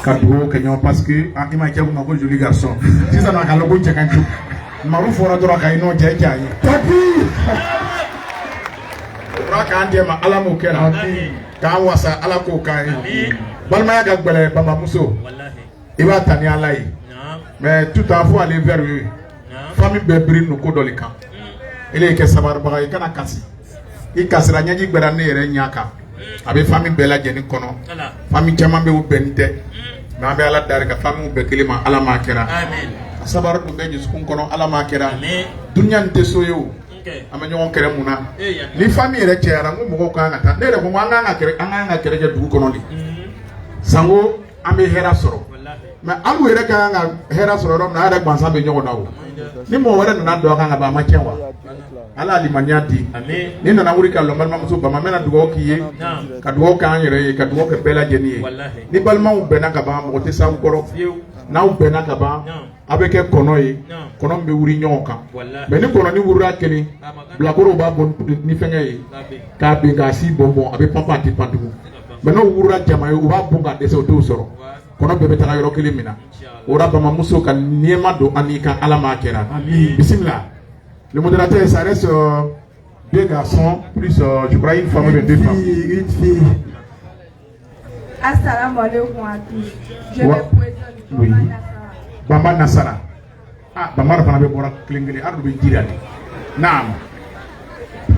ka dugo ke nyoy parce que ima ke ma ko joli garçon si ça na ka logo che kan tu maru fora do ka ino je ja yi tapi raka ande ma ala mo kera ka wasa ala ko kai balma ya ga gbele baba muso Wallahi. iba tani ala yi Naam. mais tout en faut aller vers eux Naam. famille bebri no ko doli kan ele ke sabar baga yi kana kasi i kasira nyaji gbera ne yere nyaka abe famille bela jeni kono Ala. famille chama be ubente na be ala dar ka famille be kelima ala ma kera Amen. sabar do be jiskun kono ala ma kera Amen. dunya nte soyo Okay. ama nyon kere muna Eh ya. ni famille re chera ngo mo ko anga ta ne re ko anga kere je dugu kono li sango ambe hera soro Wallahi. mais alu ere ka anga hera soro rom na ara gbansa be nyogo nawo ni mo wara na do anga ba ma kenwa ala limaniati Amen. ni na wuri ka lo malma muso ba ma mena dugo kiye Naam. ka dugo ka yere ka dugo ke bela jeni Wallahi. ni balma u bena ka ba mo te sa ngoro Fiu. na u bena ka ba Naam. abeke kono yi Naam. kono be wuri nyoka Wallahi. mais ni kono ni wura keni blakoro ba bon ni fenge yi Labi. ka be ga si bonbon abe papa ti pandugu mais no wura jama yi u ba bunga de so to soro kono be beta yoro kele mina ora ba mamuso kan niema do anika ala ma kera bismillah le modérateur ça reste deux garçons plus je crois une femme et deux femmes Une fille. Assalamu alaikum à tous. Je Ouais. me présente. Oui. Bamba Nasara. Ah, Bamba fana be bora klingeli ardu be jirali. Naam.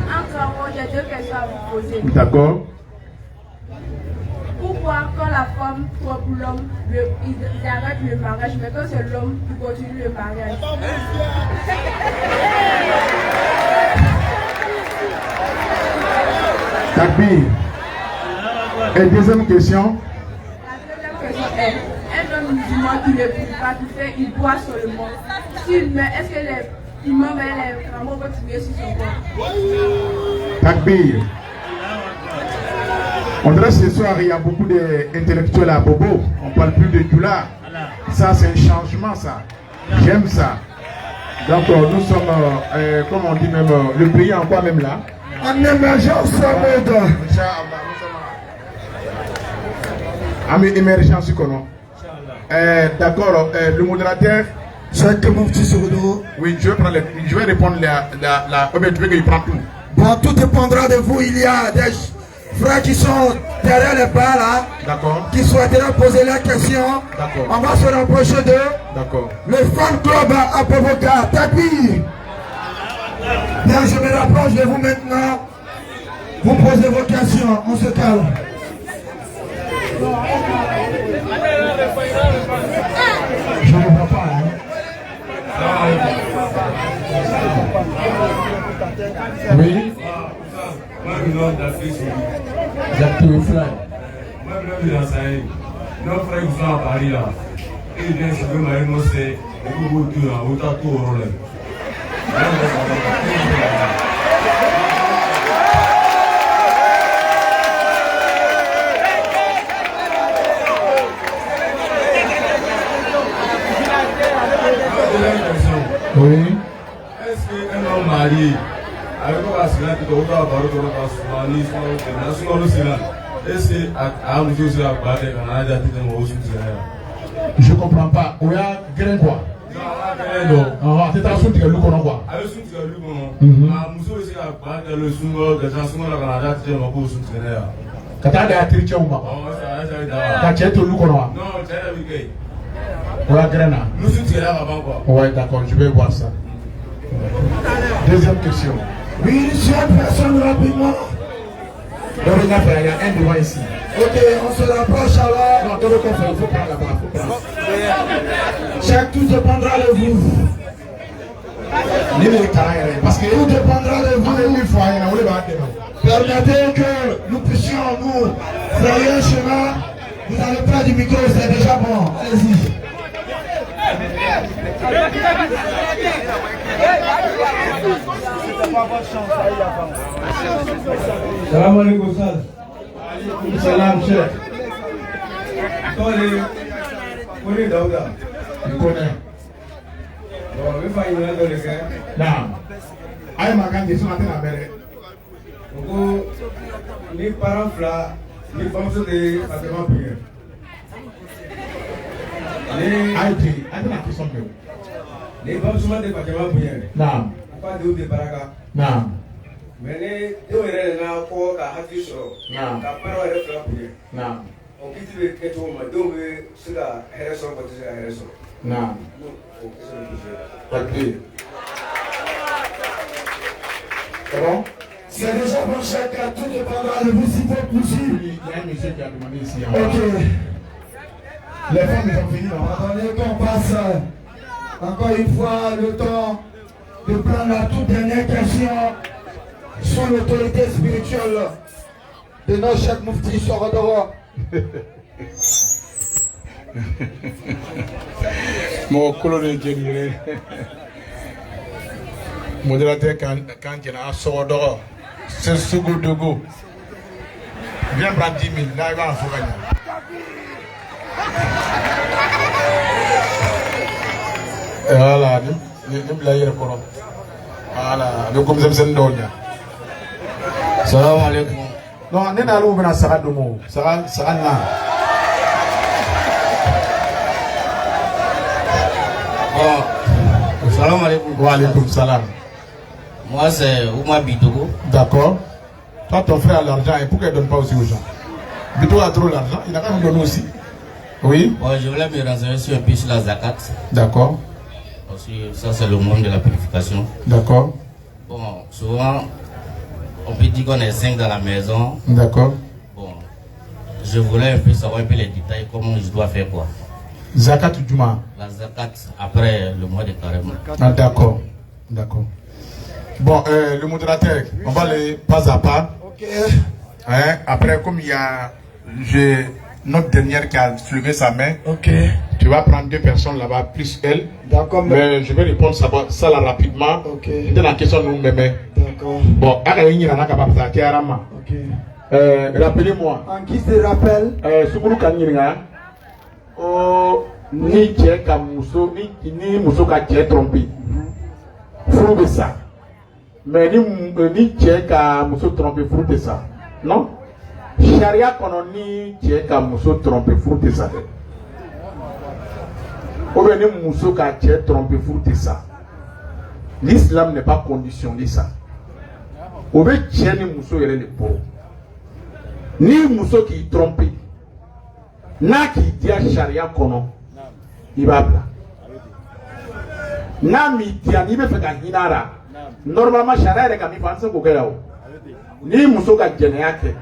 Encore moi, j'ai deux questions à vous poser. D'accord. Pourquoi quand la femme trompe l'homme, ils arrêtent le mariage, mais quand c'est l'homme qui continue le mariage? Takbir. Et deuxième question. La deuxième question est, un homme musulman qui ne prie pas, qui fait, il boit seulement. S'il meurt, est-ce que les imams et les crameaux peuvent prier sur son corps? Takbir. On dirait ce soir, il y a beaucoup d'intellectuels à Bobo. On parle plus de Djoula. Ça, c'est un changement, ça. J'aime ça. Donc, nous sommes, comme on dit même, le pays en quoi même là? En émergence, émergence, d'accord, le modérateur. Oui, je vais répondre tu veux qu'il prend tout. Bon, tout dépendra de vous. Il y a des frères qui sont derrière les bars là. D'accord. Qui souhaiteraient poser la question. D'accord. On va se rapprocher d'eux. D'accord. Le fan club à Povoka. Tapi. Bien, je me rapproche de vous maintenant. Vous posez vos questions. On se calme. Je ne vois pas. Hein. Oui. Jacques Fly. Nos frères qui sont à Paris là, ils viennent se faire énoncer et vous tout là, vous avez tout au relais. Oui. Est-ce qu'un homme marié, avec un Sina qui doit avoir un est-ce que je comprends pas. Où y a grain quoi? Non, c'est un son qui est le quoi? Ouais, d'accord, je vais voir ça. Deuxième question. Oui, une seule personne rapidement. Donc, il y a un devant ici. Ok, on se rapproche alors. Non, il faut prendre là-bas. Chaque tout dépendra de vous. Parce que tout dépendra de vous. Permettez que nous puissions nous frayer un chemin. Vous n'avez pas du micro, c'est déjà bon. Allez-y. Salam alaikum sir. Salam chef. Connais Daouda. Je connais. Bon, je vais faire une autre chose. Non. Aïe, ma grande question, attends la belle. Donc, les parents là, les femmes sont des bâtiments prières. Attends la question. Les femmes sont des bâtiments prières. Non. Pourquoi des baraka? Non. Mais les deux là, pour la hâte sur. Non. La parole est là prière. Non. On quitte le keto, mais donc c'est la hérisson quand c'est la hérisson. Non. Pas de bon? C'est déjà bon, chacun, tout dépendra de vous si c'est possible. Il y a un monsieur qui a demandé ici. Ok. Les femmes, ils ont fini. Attendez qu'on passe encore une fois le temps de prendre la toute dernière question sur l'autorité spirituelle de notre Cheikh Moufti Sorodoro. Mon colonel général. Modérateur quand il y a un Sorodoro. C'est Sogo Dogo. Viens prendre 10 000. Là, il va en faire. Voilà, nous l'avons eu. Voilà, nous comme ça, nous sommes Salam alaikum. Non, nous n'allons pas à Sarah Domo. Sarah Na. Bon, salam alaikum. Wa alaikum salam. Moi, c'est Ouma Bitogo. D'accord. Toi, ton frère a l'argent et pourquoi il ne donne pas aussi aux gens? Bitogo a trop l'argent, il a quand même donné aussi. Oui. Bon, je voulais me renseigner sur un peu sur la zakat. D'accord. Aussi, ça, c'est le monde de la purification. D'accord. Bon, souvent, on peut dire qu'on est 5 dans la maison. D'accord. Bon, je voulais un peu savoir un peu les détails, comment je dois faire quoi. Zakat Djouma. La zakat après le mois de carême. Ah, d'accord. D'accord. Bon, le modérateur, on va aller pas à pas. Ok. Hein? Après, comme il y a notre dernière qui a soulevé sa main, ok. Tu vas prendre 2 personnes là-bas, plus elle. D'accord. Mais je vais répondre ça là rapidement. Ok. C'est la question nous-mêmes. D'accord. Bon, ok. Rappelez-moi. En guise de rappel. Sukuru Kanyiringa. Oh, ni tchè ka muso, ni muso ka tchè trompé. Fou de ça. Mais ni tchè ka muso trompé, fou de ça. Non? Sharia kono ni tchè ka muso trompé, fou de ça. Ou bien ni muso ka tchè trompé, fou de ça. L'islam n'est pas conditionné ça. Ou bien tchè ni muso yere le pauvre. Ni muso qui trompe, na qui dit à charia kono, il va bla. Na mi dia ni be fe ka hinara. Normalement charia ka mi fanse ko kera o. Ni muso ka jene yake.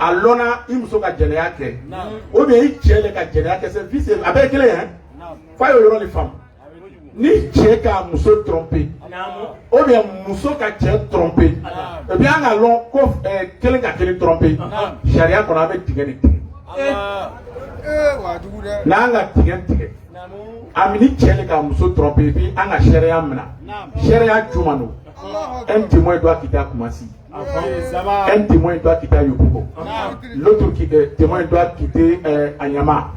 Alona i muso ka jene yake. O be i chele ka jene yake c'est fils avec les hein. Fa yo yoro les femmes. Ni tchè ka muso tromper. Ou bien muso ka tchè tromper. Et bien allons ko kelen ka kelen tromper. Sharia qu'on avait tigani. Nanga tigani. Amini tchè ka muso tromper puis anga sharia mena. Sharia jumano. Un témoin doit quitter Koumassi. Un témoin doit quitter Yopougo. L'autre témoin doit quitter Anyama.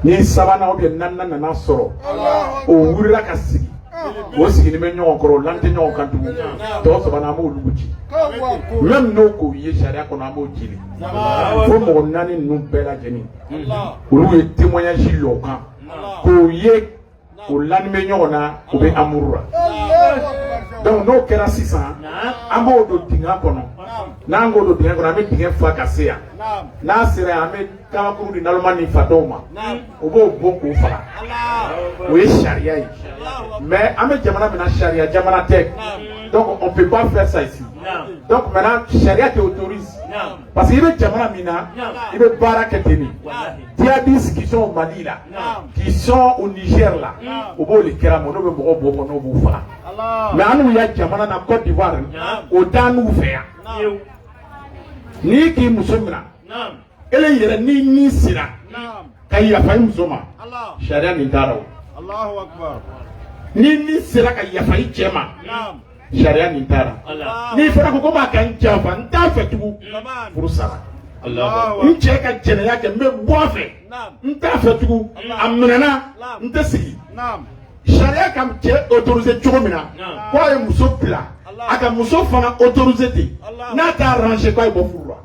Ni sabana ou bien nana nana soro. O wurira kasigi. O sigi ni menyo encore lante nyo kantu. To sabana mo luguji. Même no ko ye sharia ko na mo jili. Fo mo nani nu bela jeni. Olu ye témoignage lokan. Ko ye o lanime na o be amurra. Donc no kera 600 amo do dinga kono na ngo do dinga kono ame dinga fa kaseya na sire ame kama kuru di naloma ni fatoma obo boko fa o ye sharia yi mais ame jamana mena sharia jamana tek donc on peut pas faire ça ici donc maintenant sharia te autorise parce qu'il y a jamana mina il y a baraketeni diabis qui sont au Mali là qui sont au Niger là obo le kera mono be boko boko no bu fa mais anu ya jamana na Côte d'Ivoire o danu fe ni ki musumna ele yere ni sira kai ya fa musoma sharia ni daraw Allahu akbar ni sira kai ya fa chema sharia ni dara ni fara ko ma kan jafa nta fe tugu furusara Allah ni cheka jene yake me bofe nta fe tugu amnana nta si sharia kam che autorisé chomina quoi est muso pla aka muso fana autorisé ti na ta arranger quoi bo furwa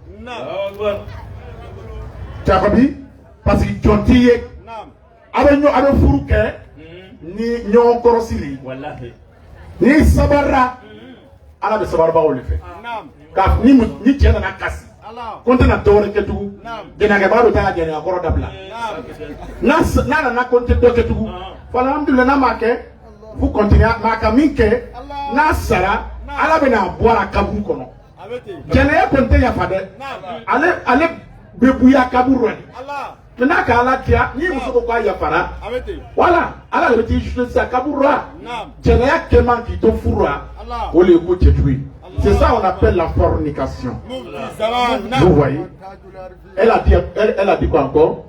tababi parce que jontiye abenyo ado furuke ni nyon korosili wallahi ni sabara ala be sabara ba wole fe ka ni tiena na kasi konte na tore ketu gena ga baro ta gena akoro dabla na konte to ketu alhamdulillah na make vous continuez maka minke na sara ala be na boara kabu kono gena ya konte ya fade ale bebuya kaburu ni na ka ala tia ni muso ko ya fara voilà ala le ti juste ça kaburu gena ya keman ki to furwa o le ko chetui. C'est ça qu'on appelle la fornication. Vous voyez? Elle a dit quoi encore?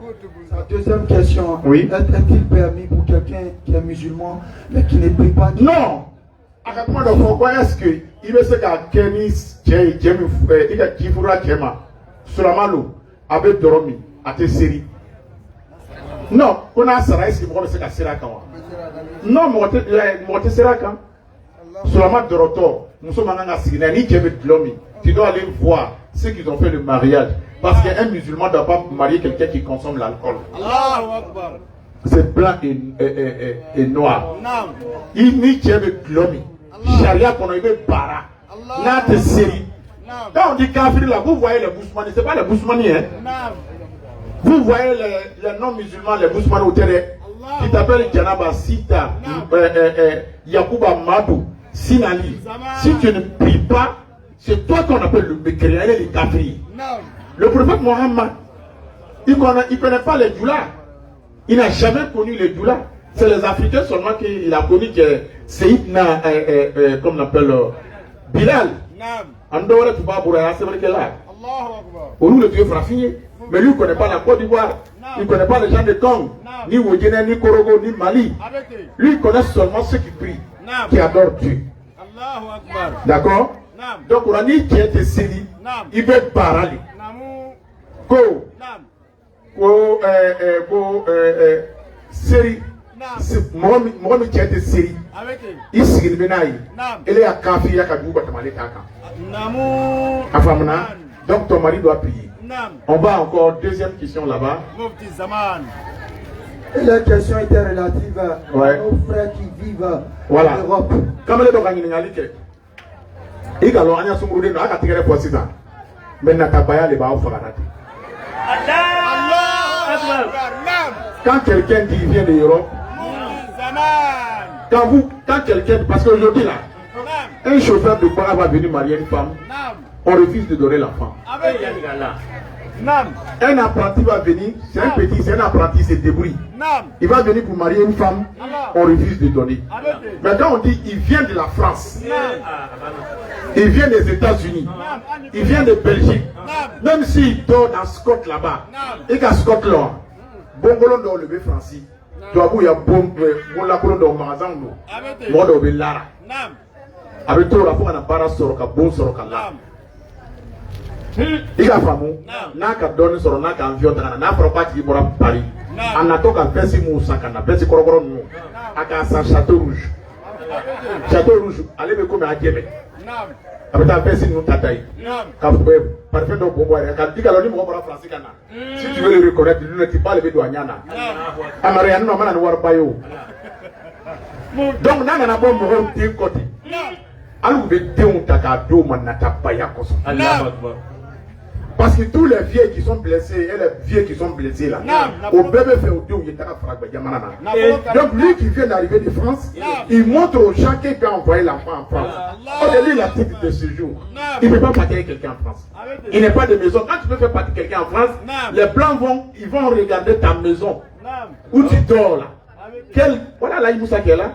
La deuxième question. Oui. Est-il permis pour quelqu'un qui est musulman mais qui ne prie pas? Non. Pourquoi est-ce que il veut se faire Kenis, il a Kifura Kema, Sulamalo, avec Doromi, à tes séries? Non. On a Sarai, c'est pour se casser la Kawa. Non, moi, tu seras quand? Sulamat Doroto. Tu dois aller voir ceux qui ont fait le mariage. Parce qu'un musulman ne doit pas marier quelqu'un qui consomme l'alcool. C'est blanc et noir. Il n'y a pas de glomi. Sharia qu'on a eu bara. Là, de série. Quand on dit kafir là, vous voyez les bousmani. Ce n'est pas les bousmani. Hein? Vous voyez les non-musulmans, les bousmani au terrain. Qui t'appellent Janaba Sita, Yakuba Madou. Sinali, si tu ne pries pas, c'est toi qu'on appelle le mécréant et les kafir. Le prophète Mohammed, il ne connaît pas les doulas. Il n'a jamais connu les doulas. C'est les Africains seulement qu'il a connu que Seydina, comme on appelle Bilal. Andorre, tu vas bourrer, c'est vrai qu'elle a. Au nous, le Dieu frappé. Mais lui, il ne connaît pas la Côte d'Ivoire. Il ne connaît pas les gens de Congo, ni Wodjene, ni Korogo, ni Mali. Lui, il connaît seulement ceux qui prient, qui adorent Dieu. D'accord? Donc, on a dit qui était série. Ibe Barali. Ko série. Moi, tu as été série. Ici, il est à Kafi, il y a Kabouba Tamaleka. Afamana, donc ton mari doit payer. On va encore, deuxième question là-bas. Et la question était relative aux frères qui vivent en Europe. Comme les organisations, il y a un peu de temps, mais Natabaya les va au Faganati. Quand quelqu'un dit vient de l'Europe, quand quelqu'un, parce qu'aujourd'hui là, un chauffeur de bar va venir marier une femme, on refuse de donner la femme. Un apprenti va venir, c'est un petit, c'est un apprenti, c'est débrouille. Il va venir pour marier une femme, on refuse de donner. Mais quand on dit il vient de la France, il vient des États-Unis, il vient de Belgique, même s'il dort dans Scott là-bas, et qu'à Scott là, Bongolon doit lever Francis, tu as vu, il y a bon la colonne dans le magasin, moi dois lever Lara. Avec tout, la fois, on a pas soroka, bon soroka là. Il a famou, n'a qu'à donner sur n'a qu'à environ, n'a pas qui pour Paris. On a tout qu'à faire si moussa, qu'on a fait si corroborer nous. À qu'à Château Rouge. Château Rouge, allez me comme à Québec. Après, à faire si nous tataille. Quand vous pouvez, parfait, donc, pour boire, quand tu as le numéro français, si tu veux le reconnaître, tu ne peux pas lever douaniana. Amariano, non, on va pas yo. Donc, n'a n'a pas mon petit côté. Alors, vous êtes un takado, man, n'a pas ya koso. Parce que tous les vieux qui sont blessés et les vieux qui sont blessés là, au bébé fait au dos, il est à la donc lui qui vient d'arriver de France, il montre aux gens qu'il peut envoyer l'enfant en France. Aujourd'hui, il a titre de séjour. Il ne peut pas partir quelqu'un en France. Il n'est pas de maison. Quand tu peux faire partir quelqu'un en France, les blancs ils vont regarder ta maison où tu dors là. Voilà la Moussa qui est là.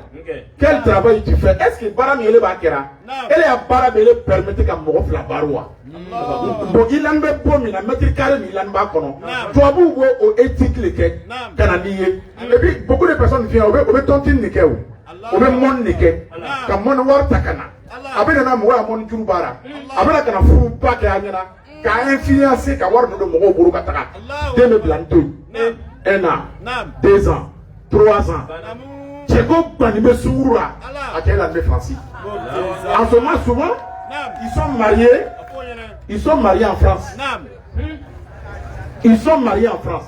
Quel travail tu fais? Est-ce que Baram est là? Elle est à Baram, elle permet qu'à Morof la Baroua. Bon, il en met bon, il en met carré, il en bat qu'on a. Tu as beau au éthique les quais, canadiens. Et puis beaucoup de personnes viennent, on veut tenter une quai, on veut mon quai, comme mon war takana. Après, on a mon Jurubara. Après, on a fou pas qu'il y a qu'à influencer, qu'à voir de mon gros kataka. 2022, 1 an, 2 ans. 3 ans. Tchèko Banime Soura, à quelle année Francis? En ce moment, souvent, ils sont mariés en France. Ils sont mariés en France.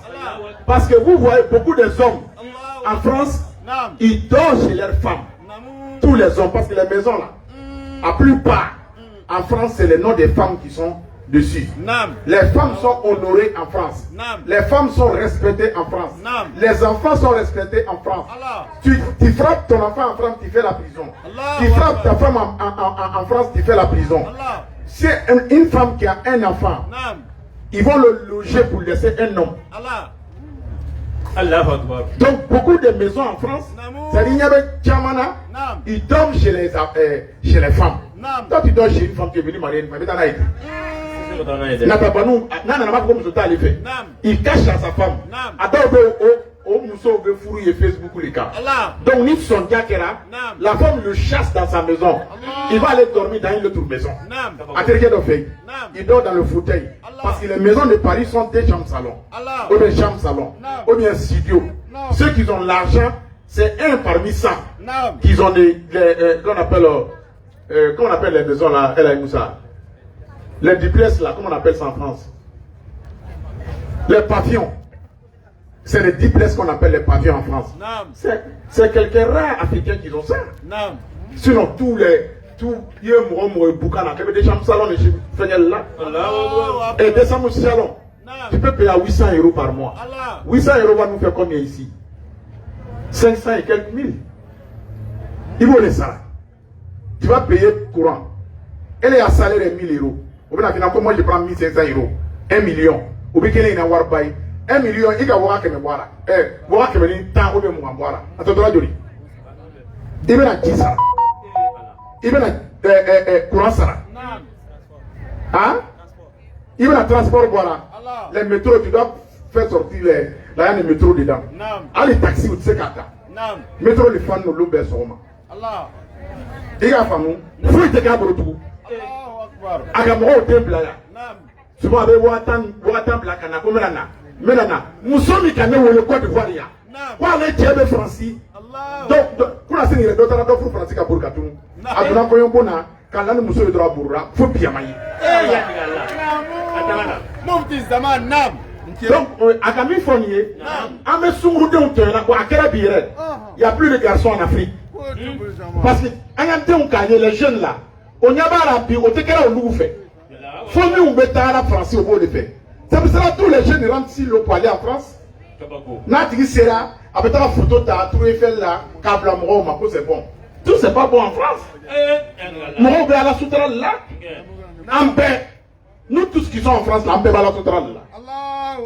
Parce que vous voyez beaucoup des hommes en France, ils dorment chez leurs femmes. Tous les hommes, parce que les maisons là, la plupart en France, c'est les noms des femmes qui sont dessus. Les femmes sont honorées en France. Les femmes sont respectées en France. Les enfants sont respectés en France. Tu frappes ton enfant en France, tu fais la prison. Tu frappes ta femme en France, tu fais la prison. C'est une femme qui a un enfant. Ils vont le loger pour laisser un homme. Donc beaucoup de maisons en France, ils dorment chez les femmes. Toi tu dors chez une femme qui est venue marier une femme, il cache à sa femme. Facebook les cas. Donc la femme le chasse dans sa maison. Il va aller dormir dans une autre maison. Il dort dans le fauteuil. Parce que les maisons de Paris sont des chambres salons. Ou des chambres salons. Ou bien studio. Ceux qui ont l'argent, c'est un parmi ça. Qui ont qu'on appelle les maisons là, les duplex là, comment on appelle ça en France? Les pavillons. C'est les duplex qu'on appelle les pavillons en France. C'est quelques rares africains qui ont ça. Sinon, tous les boucan, des chambres salons, les fenêtres là. Et des chambres salons. Tu peux payer à 800 € par mois. 800 € va nous faire combien ici? 500 et quelques mille. Il vaut les ça. Tu vas payer courant. Elle est à salaire de 1000 €. Moi je prends 1500 €. 1 million. Ou bien qu'elle est en Warbaï. 1 million, il va voir que me boire. Voir que me temps ou bien me boire. Attends, Joli. Il va 10 ça. Il va courant ça. Hein? Il va transport boire. Les métros, tu dois faire sortir les métros dedans. Ah, les taxis, tu sais qu'à métro, les fans, nous l'ont sûrement. Il va faire nous. Faut te garder tout. Agamoro temple là. souvent avec Watan Blakana, comme Melana, nous sommes canés où le Côte d'Ivoire. Quoi les tiers Francis? Donc, pour la série, d'autres pour Francis à Bourgatou. À Bourgatou, quand l'un nous sommes droit pour la, faut bien mailler. Donc, à Camille Fournier, à mes sourds de à Kerabire, il n'y a plus de garçons en Afrique. Parce que, les jeunes là, on y a pas rapide, on te qu'à nous fait. Faut nous mettre à la France au bout de fait. C'est pour ça que tous les jeunes rentrent ici pour aller en France. Nathalie Serra, avec ta photo, tu as trouvé fait là, câble à Moro, c'est bon. Tout c'est pas bon en France. Moro, à la souterraine là, en paix. Nous tous qui sommes en France, là, en paix, à la souterraine là.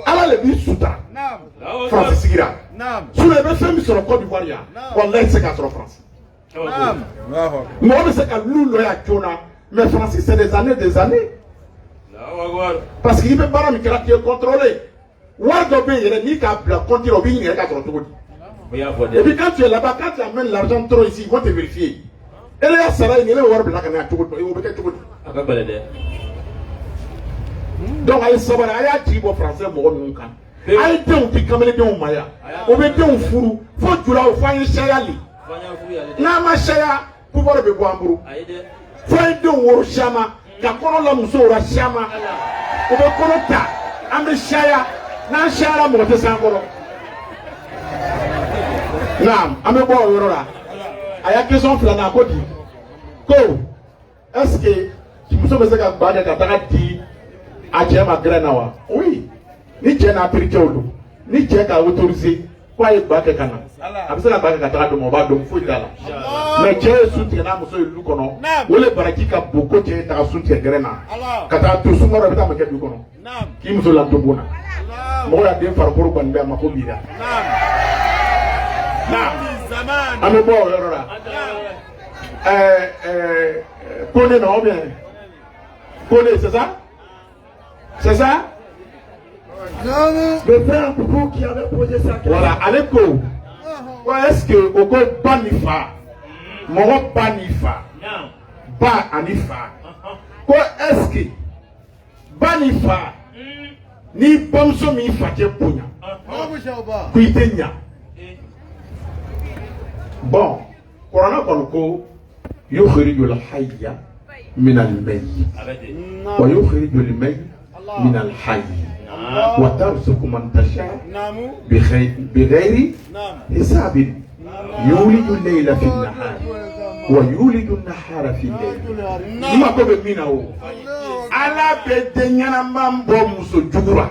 Allah le dit souterrain. France Sigira. Sous les BFM sur le Côte d'Ivoire, on laisse c'est qu'à sur France. Moi, c'est qu'à nous, mais Francis, c'est des années. Parce qu'il ne peut pas me contrôler. Et puis quand tu es là-bas, quand tu amènes l'argent trop ici, ils vont te vérifier. Et là, ça va, il y a le word black and donc, il y a des français qui a été un petit caméléon de Maya. On mettait un fourou. Faut que tu l'as fait un chayali. Nama chaya, pouvoir de Bouambrou. Faut un woro chama. Kakoro la muso ora chama. On veut konota. Ambe chaya. Nan chaya monte sangoro. Nam, ambe boa orora. Aya question flana à côté. Ko, est-ce que tu me sembles que Bada Kataka dit à Djema Grenawa? Oui. Ni Djena Pirikolo. Ni Djeka autorisé. Quoi est Bada Kana? Après ça, la Bada Kataka de mon bas, donc faut y aller. Mais Djé soutient à Mousso Lukono. Ou les Barakika beaucoup Djé ta soutient Grena. Kata tout ce monde avec un Lukono. Qui me l'a tobona. Moi, il y a des farfors qui ont bien ma copine. Ame bo yorora. Kone non bien. Kone, c'est ça? C'est ça? Le frère Boubou qui avait posé sa question. Voilà, allez ko. Est-ce que au go banifa? Mon banifa. Ba anifa. Quoi est-ce que banifa ni bomso mi fate punya? Kuitenya. Bon, Corona Konoko, يخرج الحي من الميت ويخرج الميت من الحي وترزق من تشاء بغير حساب يولج الليل في النهار ويولج النهار في الليل ما كوب ميناو على بدنيا مامبو مسو جورا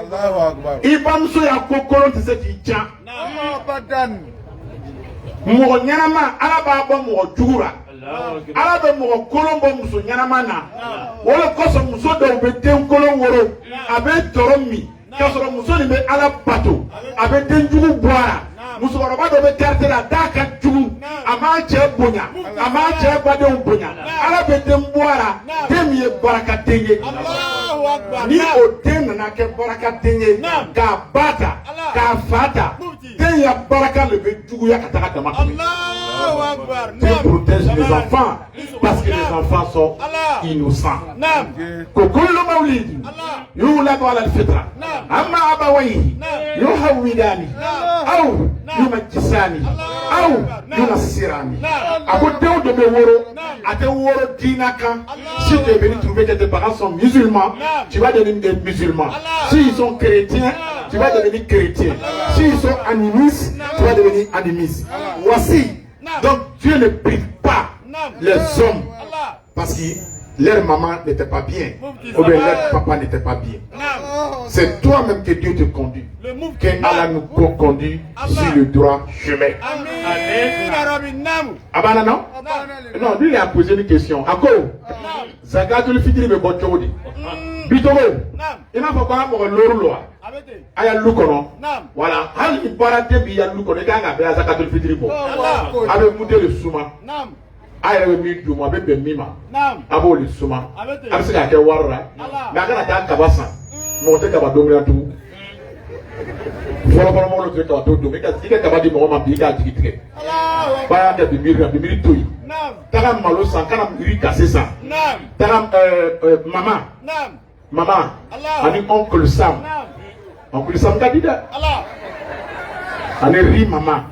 الله اكبر ibamso ya kokoro tiseti cha mo nyarama ala ba mo jura ala be mo kolombo muso nyarama na wala koso muso do be den kolon woro abe toromi kasoro muso ni be ala bato abe den jugu boara muso roba do be carte la daka jugu ama che bonya ama che bade bonya ala be den boara dem ye baraka denye Allahu akbar ni o den na ke baraka denye ka bata ka fata den ya baraka le be jugu ya kataka dama Allahu akbar Dieu protège les enfants parce que les enfants sont innocents كل مولد يولد على الفطرة أما أبويه يهوداني أو يمجساني أو ينصراني أقول de me woro à te woro dinaka si tu es venu trouver que tes parents sont musulmans tu vas devenir des musulmans s'ils sont chrétiens tu vas devenir chrétien s'ils sont animistes tu vas devenir animiste voici donc Dieu ne prive pas les hommes parce que leur maman n'était pas bien ou bien leur papa n'était pas bien. C'est toi-même que Dieu te conduit, que Allah nous conduit sur le droit chemin. Amen. Non? Non, lui il a posé une question. Ako, Zagato le fitiri me bochodi. Bitoro, il n'a pas encore pour l'orlo. Aya lukono. Voilà. Hal ibarate bi ya lukono. Il a gagné Zagato le fitiri bo. Avec monté le souma. Aïe, mi du moi bébé mima. Abo le souma. Avec ce qu'il warra. Nakana ta kabasa. Monte kabadomia tout. Voilà pour le truc kabadomia. Il a kabadi mo ma bi ka tikitike. Ba ya de bimiri tout. Ta Taram malo san kana lui casser ça. Taram maman. Maman. Ani oncle Sam. Oncle Sam kadida. Ani ri maman.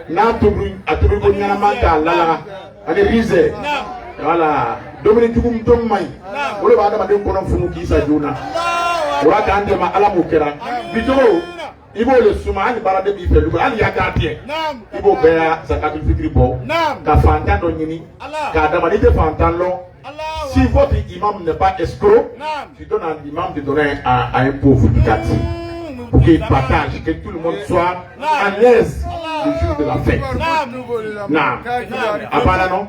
Na tobru atobru ko nyana manta lala. Ani rize. Voilà. Dominique Djougum Domai. Ole ba adama den kono funu ki sa jona. Ora ka ande ma ala mo kera. Bito ibo le suma ani barade bi felu ani yakati. Ibo beya zakatul fitri bo. Ka fantan do nyini. Ka adama ni te fantan lo. Si votre imam n'est pas escroc, tu donnes à l'imam de donner à un pauvre du quartier. Pour qu'il partage, que tout le monde soit à l'aise le jour de la fête. Non. Abana non?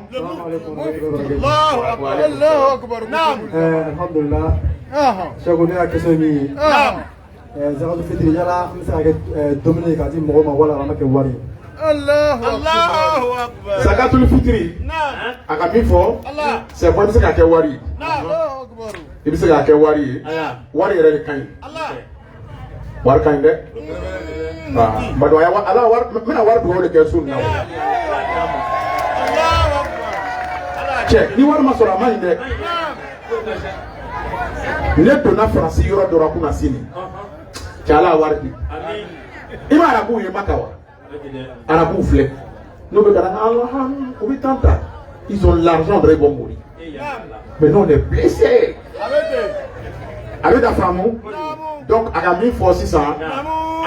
Alhamdulillah. Je connais la question de Zakatul Fitri. Il y a là, Dominique a dit, Moro Mawala Ramake Wari. Allahu Akbar. Zakatul Fitri. Akamifo. C'est bon, c'est qu'à Wari. Il se qu'à Wari. Wari est le kain. War kain de. Ah, mais doit y avoir. Alors, war, mais la war doit le faire sur nous. Check. Ni war masora mainde. Ne donna français yoro dora kuna sini. Chala war di. Ima arabu yemakawa. Arabu flé. Nous regardons Allah, ils ont l'argent de vont mourir. Mais nous on est blessés. Avec la femme, donc à la mine force ça,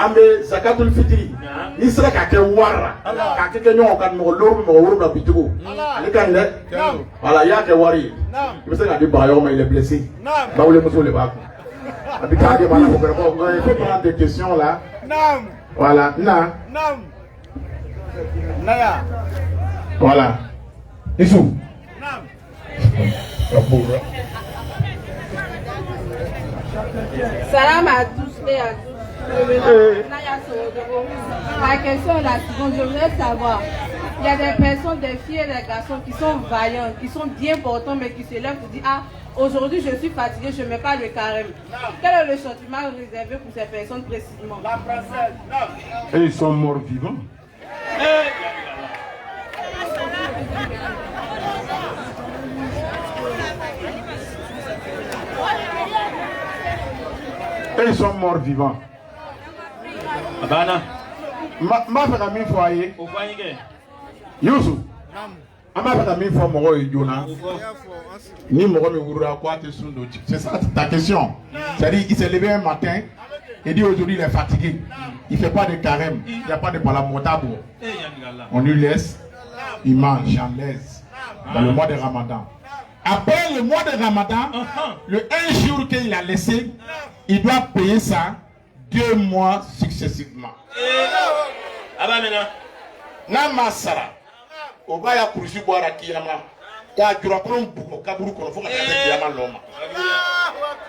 ambe zakatul fitri. Ni sera qu'à wara, qu'à quelqu'un on can me l'eau na bitugo. Ali kan le. Voilà, il y a que wari. Il me sera que bayo mais il est blessé. Bah où les motos les bas. Habita des balles pour faire. Il faut prendre des questions là. Voilà, na. Naya. Voilà. Issou. Salam à tous et à tous. Naya Sorodoro. Ma question est la suivante. Je voudrais savoir, il y a des personnes, des filles et des garçons qui sont vaillants, qui sont bien portants, mais qui se lèvent pour dire ah, aujourd'hui je suis fatigué, je ne mets pas le carême. Quel est le sentiment réservé pour ces personnes précisément? La princesse. Et ils sont morts vivants. Et ils sont morts vivants. Abana. Ma fait la même fois. Youssou. Ma fait la même fois, mon roi Yona. Ni mon roi Moura, quoi, c'est ça ta question. C'est-à-dire, il s'est levé un matin et dit aujourd'hui il est fatigué. Il ne fait pas de carême, il n'y a pas de palamotabo. On lui laisse, il mange en l'aise dans le mois de Ramadan. Après le mois de Ramadan, le un jour qu'il a laissé, il doit payer ça 2 mois successivement. Namasara, Obaya Kurusi Boara Kiyama, Kajurakon Buko Kaburu Konfo Kiyama Loma.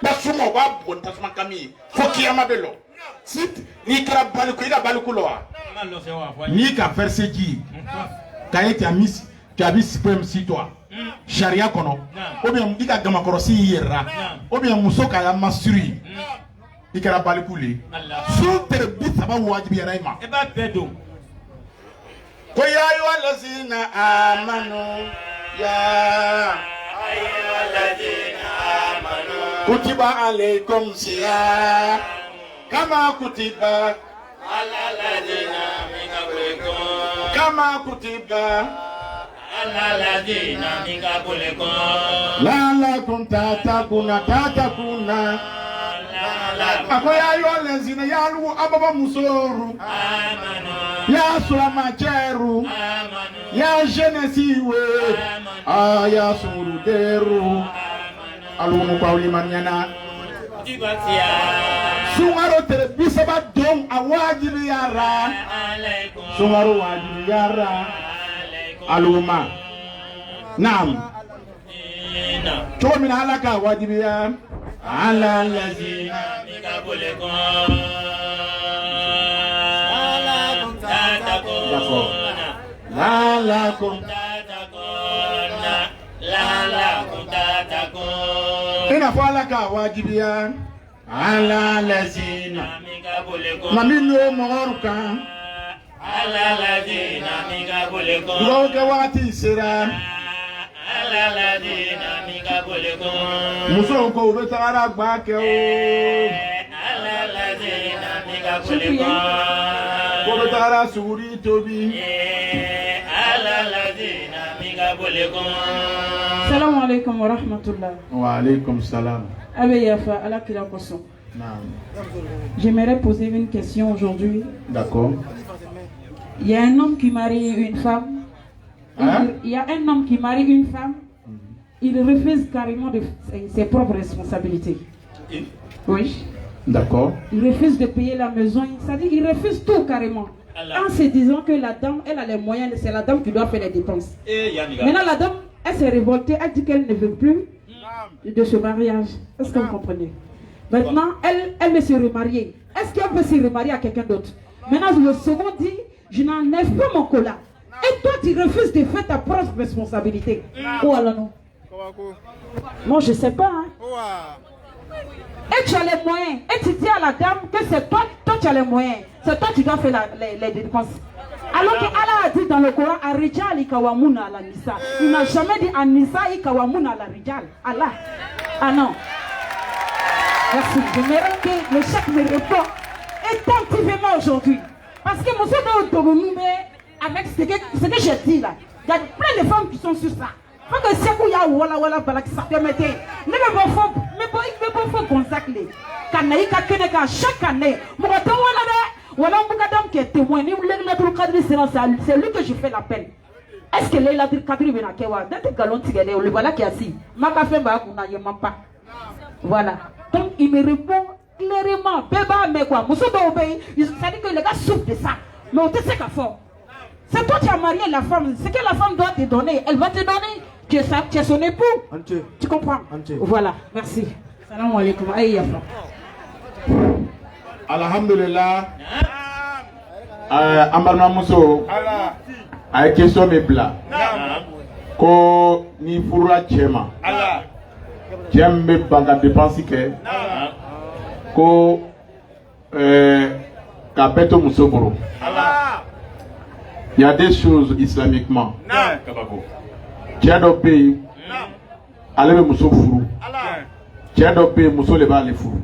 Basuma Wab Tasman Kami, Fokiyama Belo. Si ni Karabalukuida Balukuloa, ni qu'à faire ce qui, qui a mis suprême si toi, Sharia Kono, ou bien Ika Gamakorosi Yera, ou bien Musoka Yamasuri, Ika Balukuli, sous tes bits à Wajibi Raima, et pas Bedo. Koya Lazina Amano, Ya Kutiba Aleikum Sia. Kama kutiba alaladina mingabulekom. Kama kutiba alaladina mingabulekom. Lala kuntata kuna. Akoya yo lenzina ya lu ababa musoro. Ya sulama cheru. Ya jenesiwe. Ya suruderu. Alumu pauli manyana. Sungaro tere bisaba dom awajibi yara. Sungaro wajibi yara. Aluma. Nam. Chomina halaka wajibi yara. Ala lazina mikabulekom. Lala kuntatakona. Lala kuntatakona. Ina falaka wajibia. Ala lazina mikabulekom. Mamilo moruka. Ala lazina mikabulekom. Loga wati sera. Muso ko be tagara gba ke o. Ko be tagara suguri tobi. Salam alaikum wa rahmatullah. Wa alaikum salam. J'aimerais poser une question aujourd'hui. D'accord. Il y a un homme qui marie une femme. Il y a un homme qui marie une femme. Il refuse carrément ses propres responsabilités. Oui. D'accord. Il refuse de payer la maison. C'est-à-dire qu'il refuse tout carrément. En se disant que la dame, elle a les moyens, c'est la dame qui doit faire les dépenses. Maintenant, la dame, elle s'est révoltée, elle dit qu'elle ne veut plus de ce mariage. Est-ce que vous comprenez? Maintenant, elle veut se remarier. Est-ce qu'elle peut se remarier à quelqu'un d'autre? Maintenant, le second dit, je n'enlève pas mon collat. Et toi, tu refuses de faire ta propre responsabilité. Où allons-nous? Moi, je ne sais pas. Hein. Et tu as les moyens. Et tu dis à la dame que c'est toi tu as les moyens. C'est toi qui dois faire les dépenses. Alors que Allah a dit dans le Coran, Arijal ikawamuna ala nisa. Il n'a jamais dit Anisa ikawamuna ala rijal. Allah. Ah non. Merci. J'aimerais que le chef me répond attentivement aujourd'hui. Parce que monsieur avec ce que j'ai dit là, il y a plein de femmes qui sont sur ça. Faut que c'est qu'il y a wala balak ça permette. Ne me faut mais faut consacrer. Kanaïka keneka chaque année. Mon temps voilà mon madame qui est témoin. Ni le cadre c'est lui que je fais l'appel. Est-ce que les cadre vient à Kewa? Dans tes galons tigale le voilà qui a si. Ma café ba kuna yema pas. Voilà. Donc il me répond clairement. Beba mais quoi? Monsieur doit obéir. Ça dit que les gars souffrent de ça. Mais on te sait qu'à fond. C'est toi qui as marié la femme. Ce que la femme doit te donner, elle va te donner. Tu es son époux. Tu comprends? Voilà, merci. Salam alaikum. Alhamdulillah. Ambarna Muso. A question me bla. Ko ni fura chema. Jembe banga dépense ke. Ko kapeto musoboro. Il y a des choses islamiquement. Tiens pays, allez me muso furu. Tiens pays, muso le va aller furu.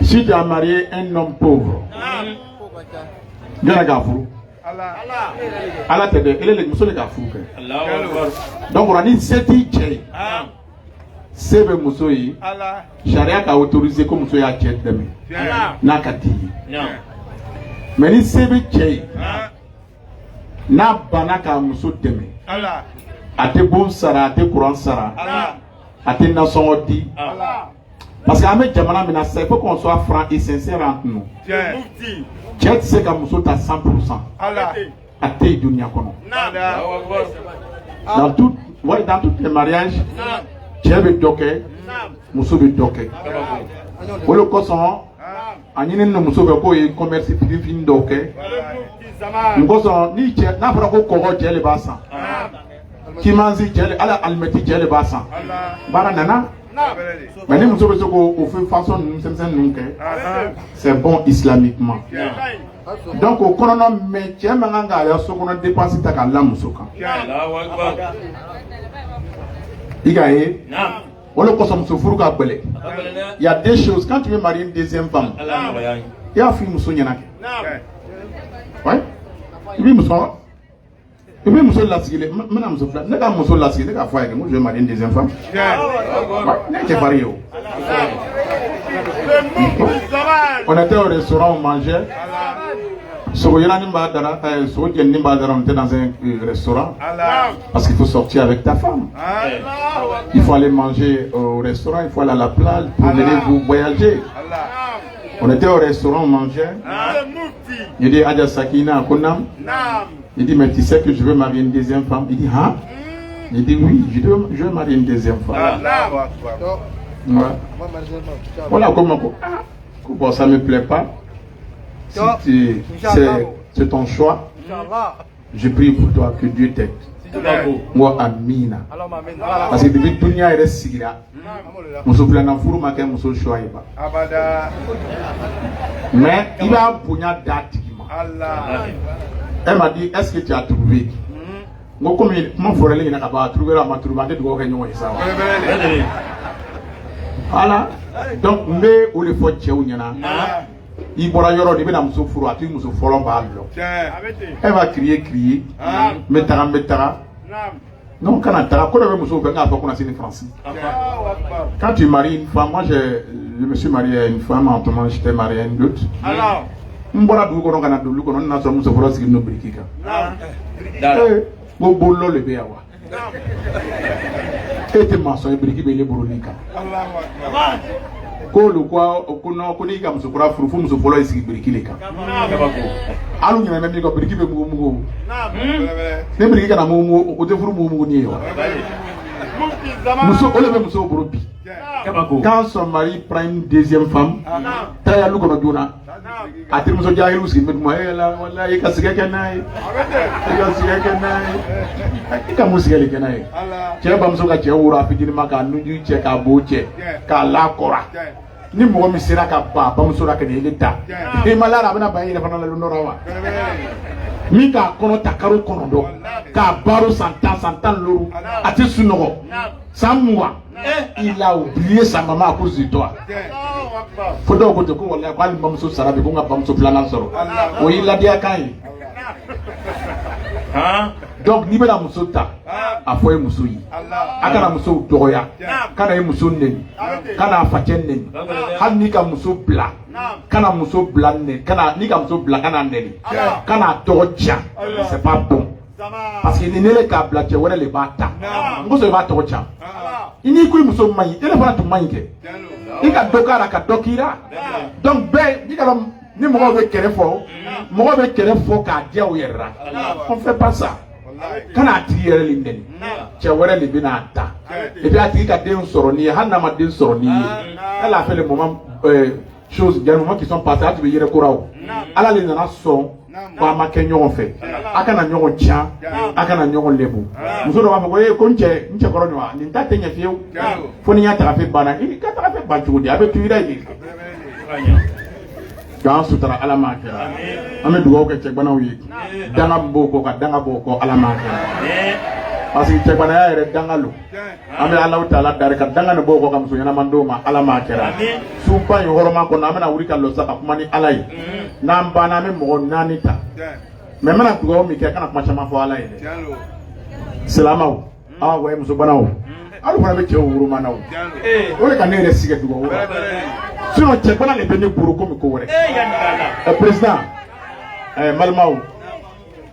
Si tu as marié un homme pauvre, bien furu. Allah te dit, il est le muso le furu. Donc on a dit c'est dit, c'est le muso yi. Sharia a autorisé comme muso ya tienne demain. N'a qu'à dire. Mais ni sebe tchei na banaka muso deme ate bon sara ate courant sara ate nason di parce que avec jamana mina il faut qu'on soit franc et sincère entre nous. Tchei c'est que muso ta 100% ate dunia kono dans tout dans tous les mariages tchei be doke muso be doke le koson anyine no muso be ko e commerce privé ndoke ngoso ni che na fara ko ko jele basa ki manzi jele ala almeti jele basa bara nana mais ni muso be ko o fait façon semsen nunke c'est bon islamiquement donc au kono me che manga ya so kono dépenser ta ka la muso kan igaye il y a des choses, quand tu veux marier une deuxième femme, il y a un film qui est ouais. Il y a un film qui est je vais marier une deuxième femme. On était au restaurant, on mangeait. On était dans un restaurant parce qu'il faut sortir avec ta femme. Il faut aller manger au restaurant, il faut aller à la plage pour venir vous voyager. On était au restaurant, on mangeait. Il dit Adja Sakina Konam. Il dit mais tu sais que je veux marier une deuxième femme. Il dit hein? Il dit oui, je veux marier une deuxième femme. Voilà comment ça ne me plaît pas. Si c'est ton choix, je prie pour toi que Dieu t'aide. Moi, Amina. Parce que depuis tout le monde est sigira. Mais il va pour date. Elle m'a dit, est-ce que tu as trouvé? ngo comme comment forele ina ka ba trouver la maturité do ko nyo isa voilà donc mais ou le faut tcheu nyana il bora yoro de bena muso furu atu muso folo ba lo elle va crier metara non quand on t'a quoi muso venga pas qu'on a signé français quand tu maries une femme moi je me suis marié à une femme en moment j'étais marié à une autre alors mbora du ko non kana du ko non na so muso folo signé no brikika bo bollo le be yawa ete maso e briki be le boronika ko lu kwa okuno kuni ka muso folo furu muso folo isi briki le ka alu nyina me mi ko briki be mugo ne briki kana mugo o te furu mugo ni yawa muso ole be muso borobi quand son mari prend une deuxième femme taya lu ko no jona ati muso jahilu si met moye la wallahi ka sige kenai ka sige kenai ka musige le kenai che ba muso ka che wura fitini maka nuju che ka boche ka la kora ni mo mi sira ka ba muso ra ke le ta e malara bana ba ire fana le norawa mi ka kono takaru kono do ka baro santan loru ati sunogo samwa il a oublié sa maman à cause de toi. Faut donc que tu connais pas le mamso sarabe qu'on a pas mamso planan soro. Oui il a dit à kai. Donc ni bela muso ta afoye muso yi. Akana muso doya. Kana muso nen. Kana fachen nen. Han ni ka muso bla. Kana muso bla nen. Kana ni ka muso bla kana nen. Kana tocha. C'est pas bon. Parce que ni le ka bla che wala le bata. Ngoso ba tocha. Ini ku muso mai ele fana to mai ke ika dokara ka dokira donc be dikala ni mo be kere fo ka dia o yerra on fait pas ça kana tiyere linden che were li binata et puis ati ka den soro ni hanna ma den soro ni elle a fait le moment choses des moments qui sont passés tu veux yere korao ala le na son ba ma kenyo fait akana nyogo tia akana nyogo lebu muso do ba ko e ko nche koro nywa ni tate nya fiu foni nya ta fe bana ni ka ta fe ba judi abe tuira ni ga sutra ala ma kera ame dugo ke che bana wi danga mboko ka danga boko ala ma kera parce que che bana ya ere danga lu ame Allah taala dare ka danga ne boko kam so nyana mandoma ala ma kera supa yo horoma ko na amena wuri ka lo saka kuma ni alai namba na me mo nanita me mana dugo mi ke kana kuma chama fo alai salamaw awa muso banaw alu fana be che wuru manaw o le ka ne resige dugo wuru sinon che bana le bene buru ko mi ko wore président malmaw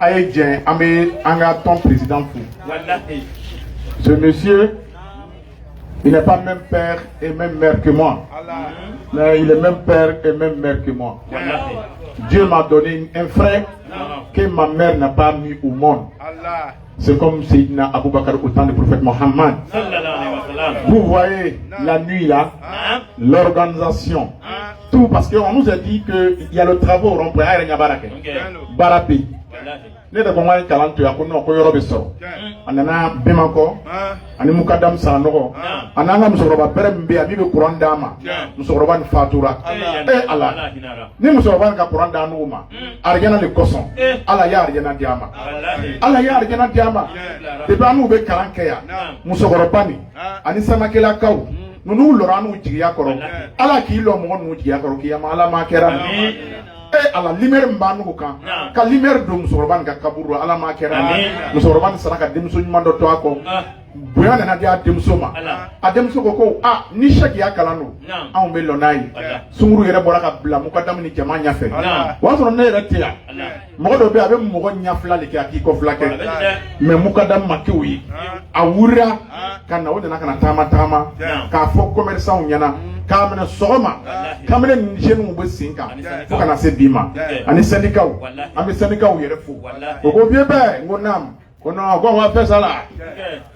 ay dien amé anga ton président fou wallahi ce monsieur il n'est pas même père et même mère que moi mais il est même père et même mère que moi Dieu m'a donné un frère que ma mère n'a pas mis au monde. C'est comme Sayyidina Abu Bakr au temps du prophète Mohammed. Vous voyez la nuit là, l'organisation, tout parce qu'on nous a dit qu'il y a le travail au rond-point à Barapi. Ne da konga kalanto ya kuno ko yoro beso anana bemako ani mukadam sanogo ananga musoroba berembe abi be Quran dama musoroba ni fatura ala ni musoroba ka Quran dama uma arjana le koson ala ya arjana diama ala ya arjana diama de banu be kalanke ya musoroba ni ani samakela kaw nunu loranu jiya koro ala ki lo mo nu jiya koro ki ama ala makera ala limer mbanu kan ka limer do musoroban ka kaburu ala ma kera musoroban saraka demso nyumando to ako boyana na dia demso ma ademso ko ni shaki ya kalano an be lonai sunguru yere boraka bla mukadam ni jama nya fe wa so ne retia mo do be abe mo nya fla le ki ko fla ke me mukadam makiwi awura kana wona na kana tama ka fo commerçant nyana kamena soma kamena njenu mbo sinka fo kana se bima ani syndicat ami syndicat yere fo ko vie be ngonam kono ko wa fait ça là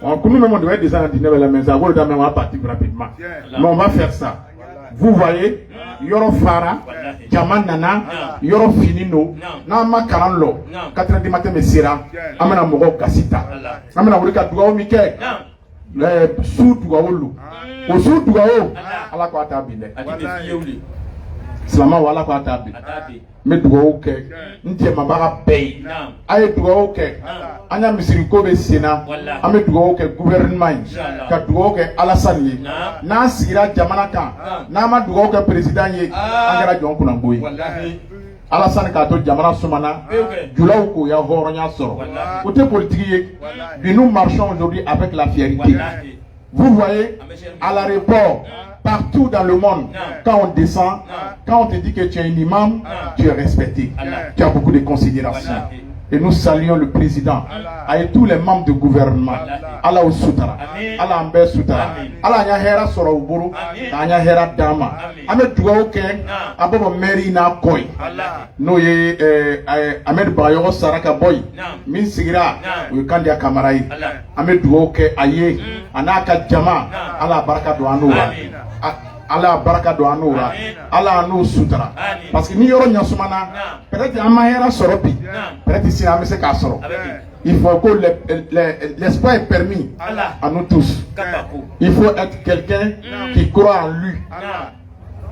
on nous même on doit descendre dîner la maison on doit même partir rapidement mais on va faire ça vous voyez yoro fara jaman nana yoro finino na makaralo 4h du matin mesira amena mogo kasita amena wurika duwa mi ke su duwa wulu o su duwa o ala ko ata bile Slama wala ko atabi. Me dugawu kɛ n jɛmabaga bɛɛ ye a ye dugawu kɛ an ka misiriko bɛ sen na an bɛ dugawu kɛ gouvernement ye ka dugawu kɛ Alassane ye n'an sigira jamana kan n'an ma dugawu kɛ président ye an kɛra jɔn kunnanko ye Alassane k'a to jamana sumana julaw k'u ya hɔrɔnya sɔrɔ o tɛ politique ye bi nous marchons aujourd'hui avec la fierté. Vous voyez à l'aéroport partout dans le monde, quand on descend, quand on te dit que tu es un imam, tu es respecté. Tu as beaucoup de considération. Et nous saluons le président et tous les membres du gouvernement. Allah au soutara. Allah ambe soutara. Allah nya hera soro uburu, nya hera dama. Ame duwa oke, abobo meri na koi. No ye Ahmed Bayo Saraka boy. Min sigira, we kandia kamarai. Ame duwa oke aye, anaka jama. Allah baraka do anura. Allah baraka do anura. Allah anu sutra. Parce que ni yoro nyasumana, peut-être amahera soropi. Peut-être ici ame se ka soro. Il faut que l'espoir est permis à nous tous. Il faut être quelqu'un qui croit en lui.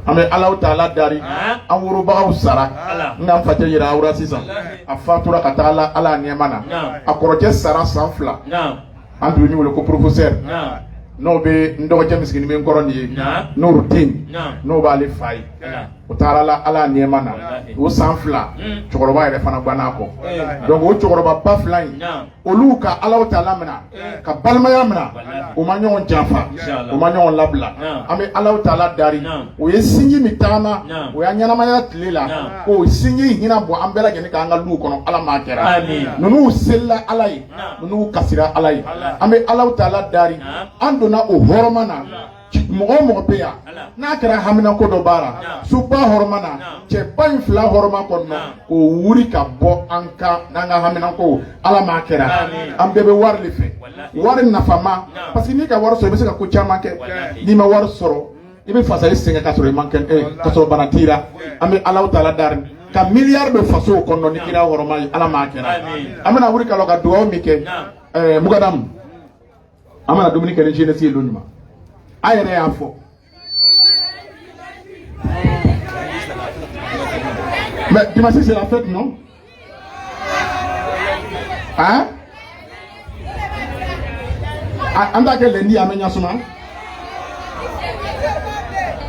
Ame Allah Ta'ala dari awuro ba usara ngam fate yira awura sisan afatura kata Allah niemana akoroje sara sanfla andu ni wole ko professeur no be ndo jamis gini men koroni no routine no ba le fay o tarala ala niemana o sanfla chokoroba ere fana gbanako donc o chokoroba pa fly oluka ala Ta'ala mena ka balma yamna o manyon jafa o manyon labla ame ala Ta'ala dari o yesinyi mitama o yanyana maya tlela o sinyi hina bo ambela gene ka anga lu kono ala makera nunu sella alai nunu kasira alai ame ala Ta'ala dari andona o hormana mo pe ya na kera hamina ko do bara supa hormana che ban fla horma ko no ko wuri ka bo anka nanga hamina ko ala ma kera am bebe war le fe war na fama parce que ni ka war so be se ka ko chama ke ni ma war soro ibe fasa isenga ka soro manken ka soro banatira am ala Ta'ala dar ka milliard de faso ko no ni kira horma ala ma kera amana wuri ka lo ka do mi ke mugadam amana Dominique ne jeunesse lonuma ayere ya fo mais dimanche c'est la fête non hein anda ke lundi amenya suma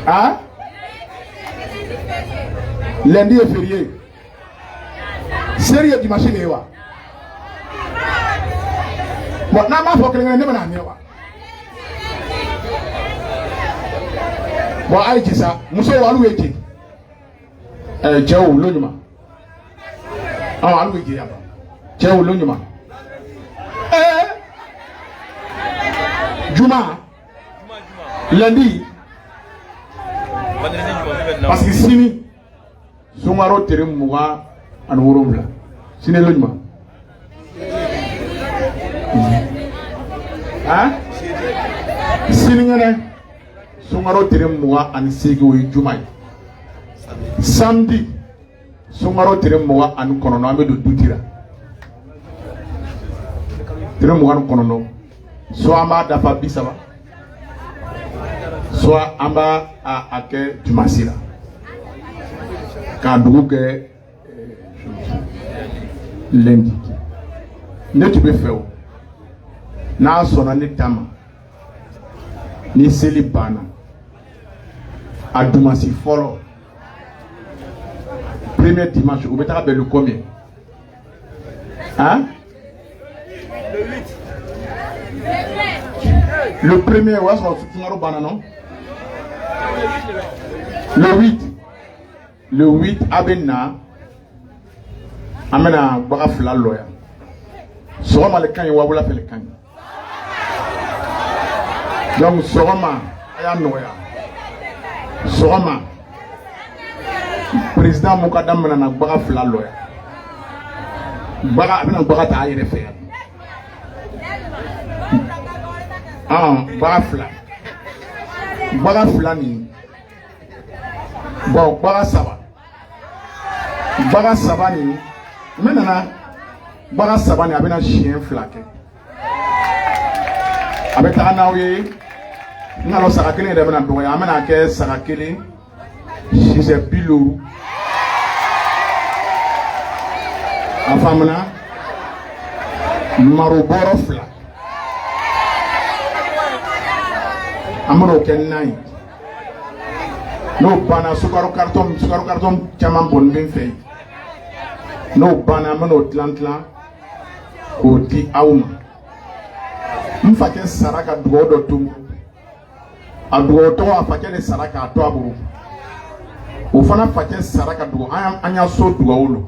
hein lundi est férié sérieux dimanche ne wa bon na ma fo kelen ne bana ne wa bon ayi sa muso walu weje jewo lonyuma alu weje aba jewo lonyuma juma lundi parce que sini sumaro tere muga an woromla sini lonyuma hein sini ngene sungaro tere muga ani segi o jumai samedi sungaro tere muga ani konono ambe do dutira tere muga ani konono so amba dafa bisaba so amba a ke jumasira ka dugu ke lundi ne tu be feo na sona ni tama ni seli bana Adumasi follow. Premier dimanche, vous mettez le combien? Hein? Le premier, ouais, le 8. Le 8, Abena. Amena, Barafla, lawyer. Soroma le canyon, Wabula fait le canyon. Donc, Soroma, Aya Noya. Soroma président Mukadam na baga fla loya baga abina baga ta ayere fe baga fla ni bon baga saba ni menana baga saba ni abina chien flaqué avec ta nawe ngalo saka kelen de bena doya amena ke saka kelen si c'est Bilou. En femme là, Maroborofla. Amaro Kenai. No bana sukaro carton chaman bon ben fait. No bana mano tlantla ko di auma. Mfake saraka duodo tum. Aduoto afake saraka to aburu. Ofana fake saraka duo anya so duolo.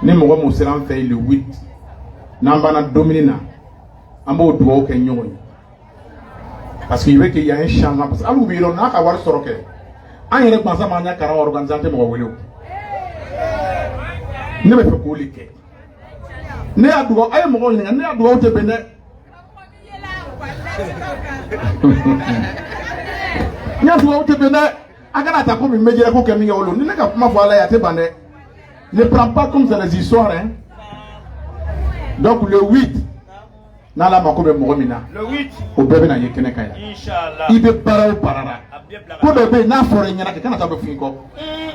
Ni mogo mo seran fait le 8. Nambana dominina. Ambo duo ke nyoy. Parce qu'il veut qu'il y a un changement. Parce que alou bi lo na ka war soroke. An yɛrɛ gbansa ma ɲa kara organisant tɛ mɔgɔ wele o ne bɛ fɛ k'o kɛ ne y'a dugawu a ye mɔgɔw ɲininka ne y'a dugawu tɛ bɛn dɛ n y'a dugawu tɛ bɛn dɛ a kana ta komi mɛjɛrɛ ko kɛ min kɛ olu ni ne ka kuma fɔ ala ye a tɛ ban dɛ ne prends pas comme c'est les histoires hein donc le 8 n'ala mako bɛ mɔgɔ min na o bɛɛ bɛ na ye kɛnɛ kan yan i bɛ baara o baara la ko dɔ bɛ yen n'a fɔra i ɲɛna kɛ kana taa bɛ f'i kɔ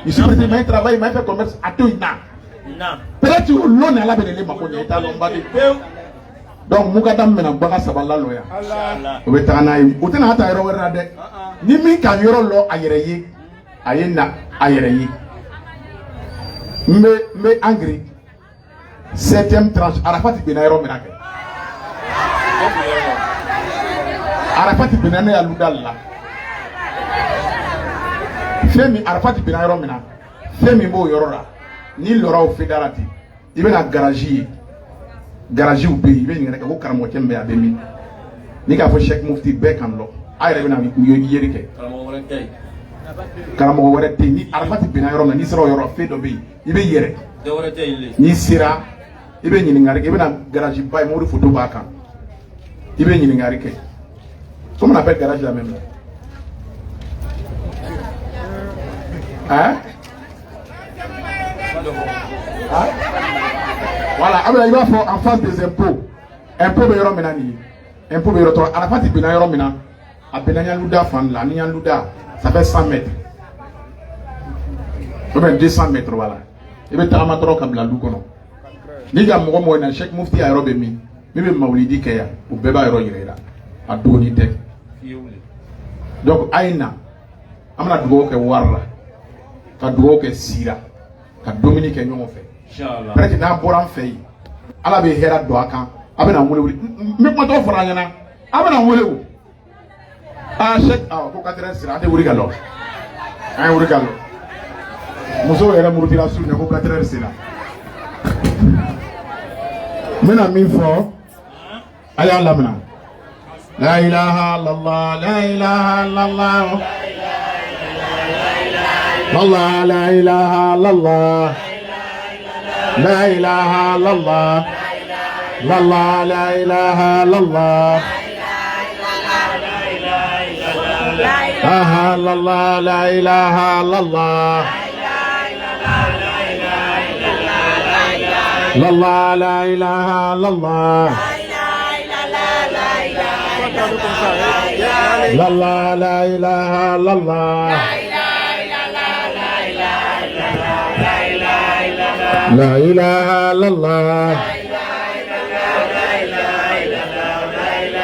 i si peut-être mais travail mais fait commerce a to yen na peut-être o lon ni ala bɛ ne mako ɲɛ i t'a dɔn ba de donc mukadam bɛna bagan saba lalɔ yan o bɛ taga n'a ye o tɛna taa yɔrɔ wɛrɛ la dɛ ni min ka yɔrɔ lɔ a yɛrɛ ye a ye na a yɛrɛ ye n bɛ engrais 7e tranche Arafat bɛna yɔrɔ min na kɛ Arafat bɛna ne ya ludal la fɛn Arafat bɛna yɔrɔ min na fɛn min b'o yɔrɔ la ni lɔraw fedara ten i bɛna garage ye garagew bɛ yen i bɛ ɲininka kɛ ko karamɔgɔ cɛ min bɛ yen a bɛ min ni k'a fɔ Sheikh Mufti bɛɛ kan lɔ a yɛrɛ bɛna yeri kɛ karamɔgɔ wɛrɛ tɛ yen ni Arafat bɛna yɔrɔ min na n'i sera o yɔrɔ fɛn dɔ bɛ yen i bɛ yɛrɛ n'i sera i bɛ ɲininkali kɛ i bɛna garage ba ye mobili photo b'a kan i bɛ ɲininkali kɛ comment on appelle garage la même hein voilà alors il va faire en face des impôts impôt bɛ yɔrɔ min na nin ye impôt bɛ yɔrɔ tɔ Arafat bɛna yɔrɔ min na a bɛna Ɲaluda fan la ni Ɲaluda ça fait 100 mètres ou bien 200 mètres voilà i bɛ tagama dɔrɔn ka bila du kɔnɔ n'i ka mɔgɔ mɔgɔ na Sheikh Mufti a yɔrɔ bɛ min bɛ mawulidi kɛ yan o bɛɛ b'a yɔrɔ yira i la a dɔɔni tɛ donc a ye na an bɛna dugawu kɛ wari la ka dugawu kɛ sira ka dumuni kɛ ɲɔgɔn fɛ peut-être n'an bɔra an fɛ yen ala bɛ hɛrɛ don a kan a bɛna wele wele n bɛ kuma tɔgɔ fɔra an ɲɛna a bɛna wele o Sheikh ko 4 heures sera an tɛ wuli ka lɔ an ye wuli ka lɔ musow yɛrɛ murutila su ɲɛ ko 4 heures sera n bɛna min fɔ a y'a lamɛn la ilaha illallah la ilaha illallah Allah la ilaha illallah la ilaha illallah Allah la ilaha illallah ah Allah la ilaha illallah Allah la ilaha illallah Allah la ilaha illallah La ilaha illallah La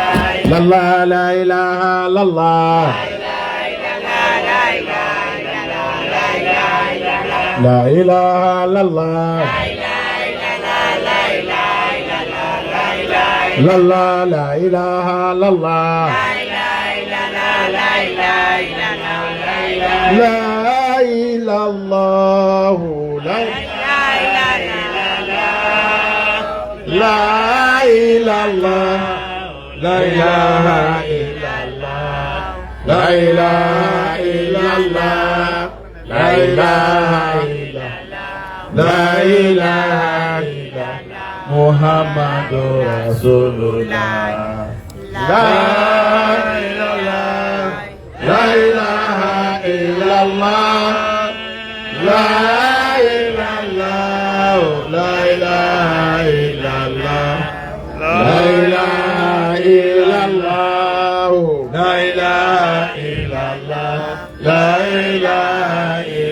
ilaha illallah La ilaha illallah La ilaha illallah La ilallah La ilallah La ilaha illallah La ilaha illallah La ilaha illallah La ilaha illallah Muhammadur Rasulullah La ilallah La ilaha illallah La ilallah La ilaha illallah La ilaha illallah La ilaha illallah La ilaha illallah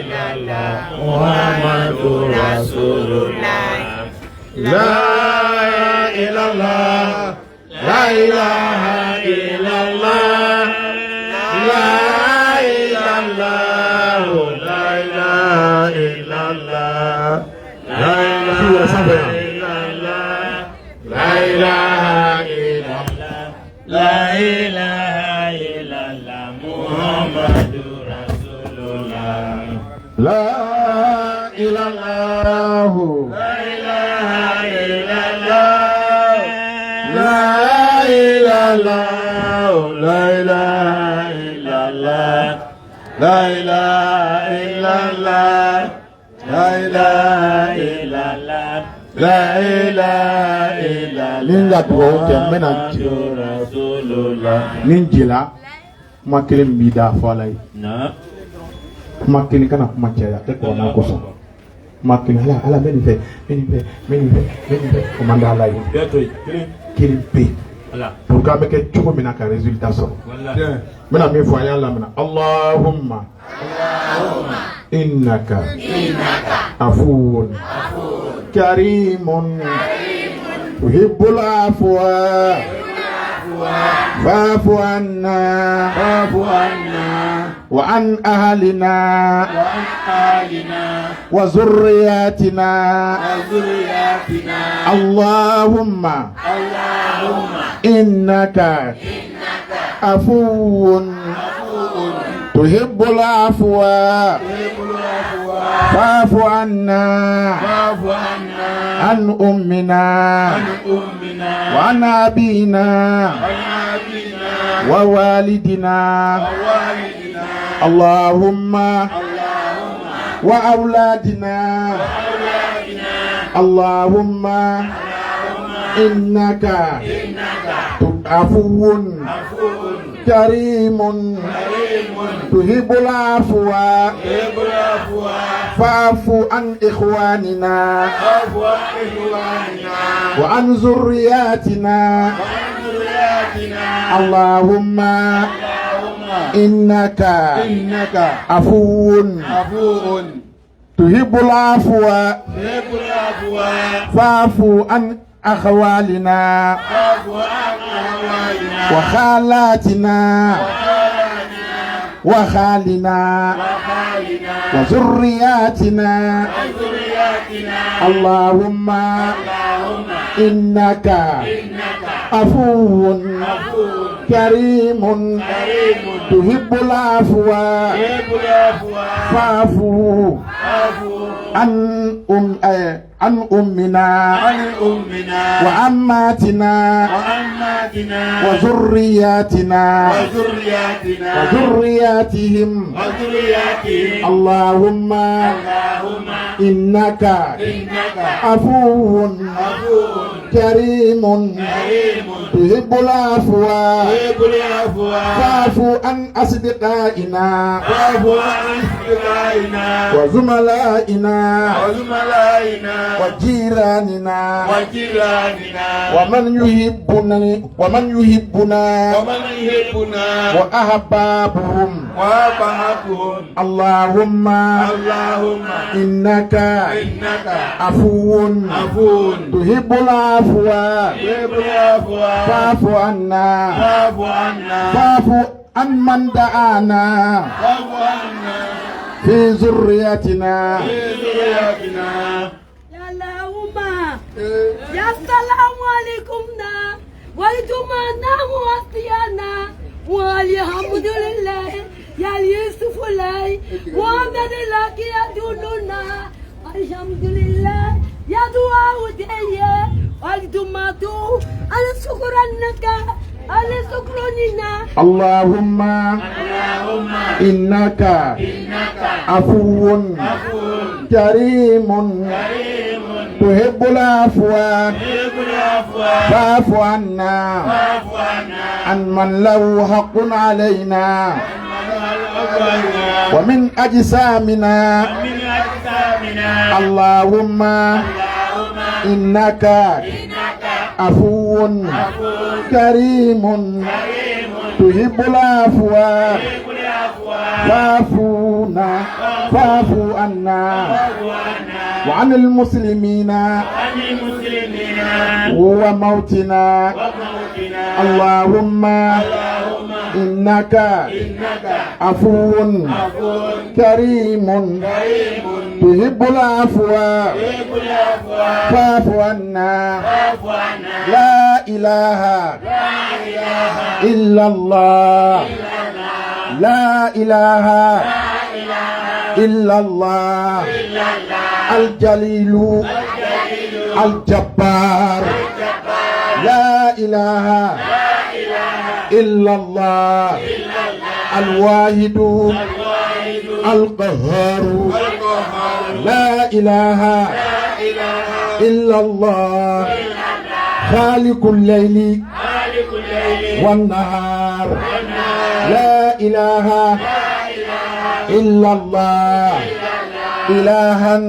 ilaha illallah, la ilaha illallah, la ilaha illallah, la ilaha illallah, la ilaha illallah, Muhammadur Rasulullah, la ilallah, la ilaha illallah, la ilallah, la ilaha illallah, la ilaha illallah, la ilaha illallah, la ilaha illallah. Ninja tuwa mena Rasulullah. Ninjila makele mbida falai. Na. Makele kana kumachaya teko na koso. Makele ala menipe komanda ala yi. Kilimpe. Pour qu'à me que tu me n'as qu'un résultat ça. Maintenant mes voyants là maintenant. Allahumma innaka afuun karimun tuhibbul afwa fa'fu anna wa an ahlina wa zurriyatina Allahumma innaka afuun tuhibbul afwa fa'fu anna an ummina wa an abina wa walidina Allahumma wa awladina Allahumma innaka afuun karimun tuhibbul afwa fa'fu an ikhwanina wa an zurriyatina Allahumma innaka afuun tuhibbul afwa fa'fu an akhwalina wa khalatina wa khalina wa zurriyatina Allahumma innaka afuun karimun tuhibbul afwa fa'fu an ummina wa ammatina wa zurriyatina wa zurriyatihim Allahumma innaka afuun karimun tuhibbul afwa fa'fu an asdiqaina wa zumalaina wa jiranina wa man yuhibbuna wa ahbabuhum Allahumma innaka afuun tuhibbul afwa fa'fu anna fa'fu an man da'ana fi zurriyatina ya salamu alaikum na walitumana muwasiyana walhamdulillah ya yusufulai muhammad laki adununa alhamdulillah ya dua udeye walitumatu ala shukranaka ala shukronina Allahumma innaka afuun karimun tuhibbul afwa fa'fu anna an man lahu haqqun alayna wa min ajsamina Allahumma innaka afuun karimun tuhibbul afwa fa'fu anna وعن المسلمين وموتنا اللهم إنك عفو كريم تحب العفو فاعف عنا لا إله إلا الله لا إله إلا الله الجليل الجبار لا إله إلا الله الواحد القهار لا إله إلا الله خالق الليل والنهار لا إله إلا الله إلها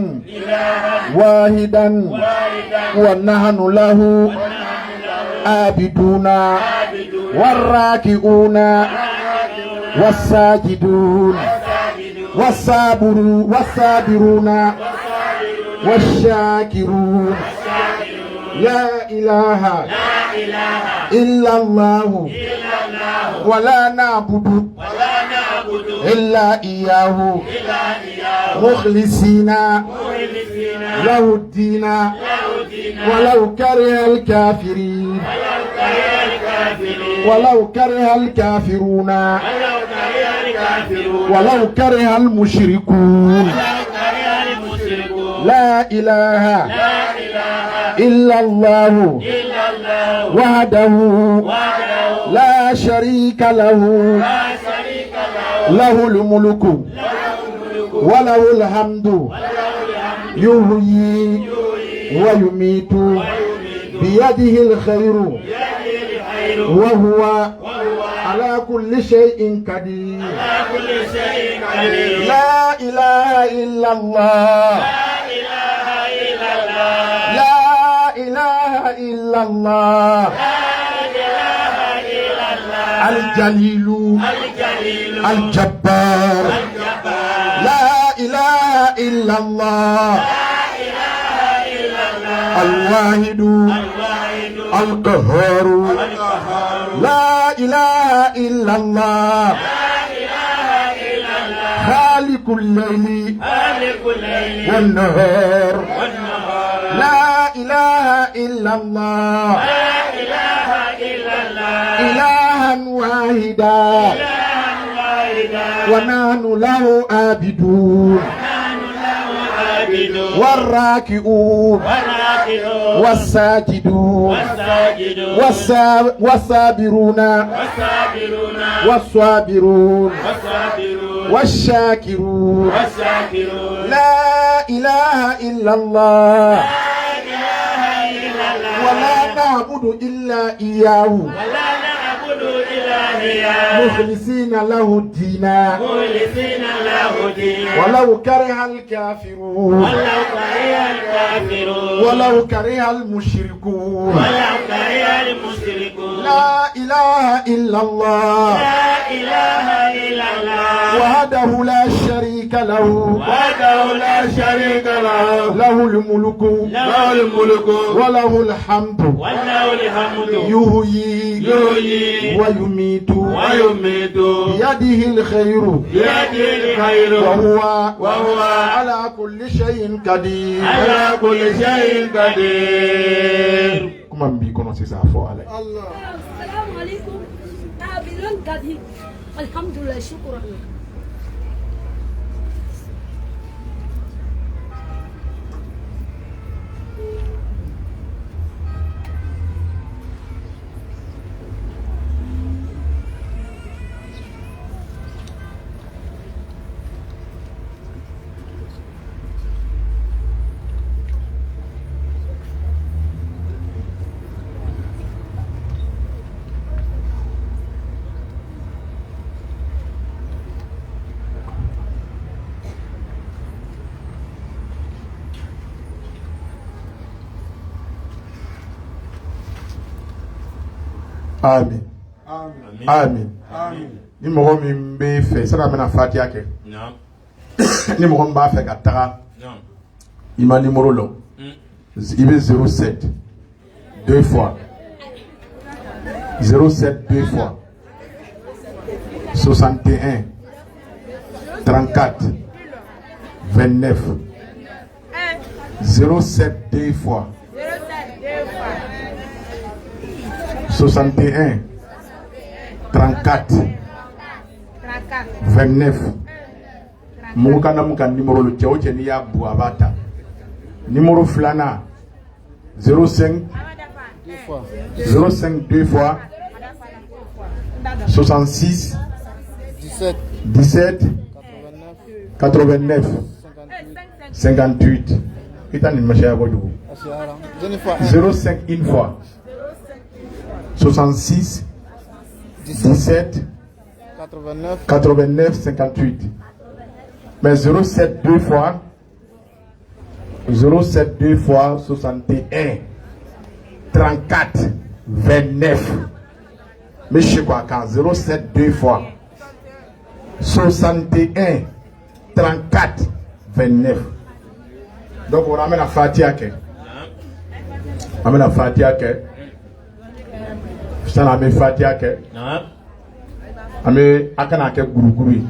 واحدا ونحن له عابدون والراكعون والساجدون والصابرون والشاكرون لا إله إلا الله ولا نعبد إلا إياه مخلصين له الدين ولو كره الكافرين ولو كره الكافرون ولو كره المشركون لا إله إلا الله وحده لا شريك له له الملك وله الحمد يحيي ويميت بيده الخير وهو على كل شيء قدير لا إله إلا الله لا إله إلا الله الجليل الجبار لا إله إلا الله الواحد القهار لا إله إلا الله خالق الليل والنهار لا إله إلا الله إلها واحدا ونحن له عابدون والراكعون والساجدون والصابرون والصابرون والشاكرون لا إله إلا الله ولا نعبد إلا إياه مخلصين له الدين ولو كره الكافرون ولو كره المشركون لا إله إلا الله وحده لا شريك له له الملك وله الحمد يحيي ويميت بيده الخير وهو على كل شيء قدير Comment on commence ça à faire Allah. Assalamu alaikum. Nabilun Gadi. Alhamdulillah, shukran. Amen. Amen. Ni mɔgɔ min bɛ fɛ sani a bɛna fatiha kɛ ni mɔgɔ min b'a fɛ ka taga Il m'a numéro long. Il est 07 2 fois 07 2 fois 61 34 29 07 2 fois 61 34 29 Mukana muka numéro le tchao tchenia Bouabata numéro flana 05 2 fois 66 17 89 58 05 une fois 66 17 89 58 mais 07 2 fois 61 34 29 mais je sais quoi quand 07 2 fois 61 34 29 donc on ramène à Fatia ke amène à Fatia ke ça amène Fatia ke amène akana ke guruguru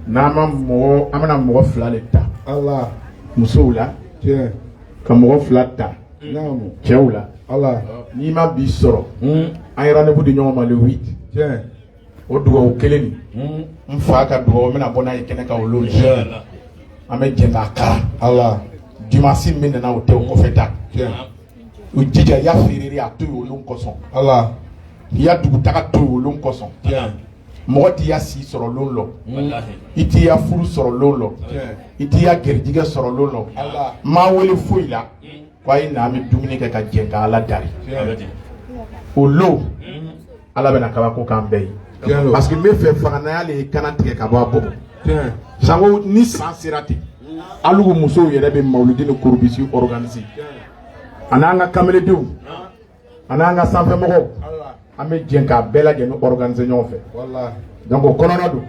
nama mo amana mo fla leta Allah musoula tiens comme mo fla ta namu cheula Allah ni ma bi soro ay rendez-vous de nyoma le 8 tiens o dugo o keleni mfa ka dugo mena bona yekene ka o lo jeune ame jenga ka Allah dimanche mena na o te o feta tiens o jija ya feriri atu o lo nkoson Allah ya dugu taka to o lo nkoson tiens mɔgɔ ya si sɔrɔ lon lɔ i t'i ya furu sɔrɔ lon lɔ i t'i ya gɛrijɛgɛ sɔrɔ lon lɔ maa wele foyi la ko a ye na an bɛ dumuni kɛ ka jɛ ka ala dari o lon ala bɛna kabako k'an bɛɛ ye parce que n bɛ fɛ faganaya le kana tigɛ ka bɔ a bɔ sango ni san sera ten alugu musow yɛrɛ bɛ mawuludi ni korobisi organiser a n'an ka kamaledenw a n'an ka sanfɛmɔgɔw an bɛ jɛ k'a bɛɛ lajɛlen organiser ɲɔgɔn fɛ donc o kɔnɔna don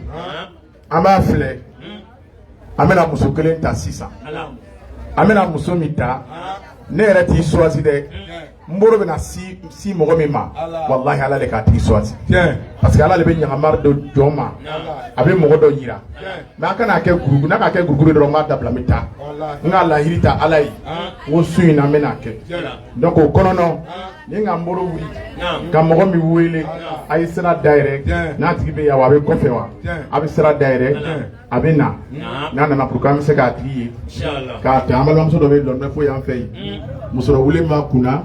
an b'a filɛ an bɛna muso kelen ta sisan an bɛna muso min ta ne yɛrɛ t'i choisi dɛ n bolo bɛna si mɔgɔ min ma wallahi ala de k'a tigi choisi parce que ala de bɛ ɲagamari dɔ jɔn ma a bɛ mɔgɔ dɔ yira mais a kana kɛ guruguru n'a ka kɛ guruguru dɔrɔn n b'a dabila n bɛ taa n ka lahiri ta ala ye o su in na n bɛna kɛ donc o kɔnɔna ni n ka n bolo wuli ka mɔgɔ min wele a ye sira dayɛlɛ n'a tigi bɛ yan wa a bɛ kɔfɛ wa a bɛ sira dayɛlɛ a bɛ na n'a nana pour que an bɛ se k'a tigi ye k'a ta an balimamuso dɔ bɛ yen nɔ n bɛ fɔ yan fɛ yen muso dɔ wele min b'a kunna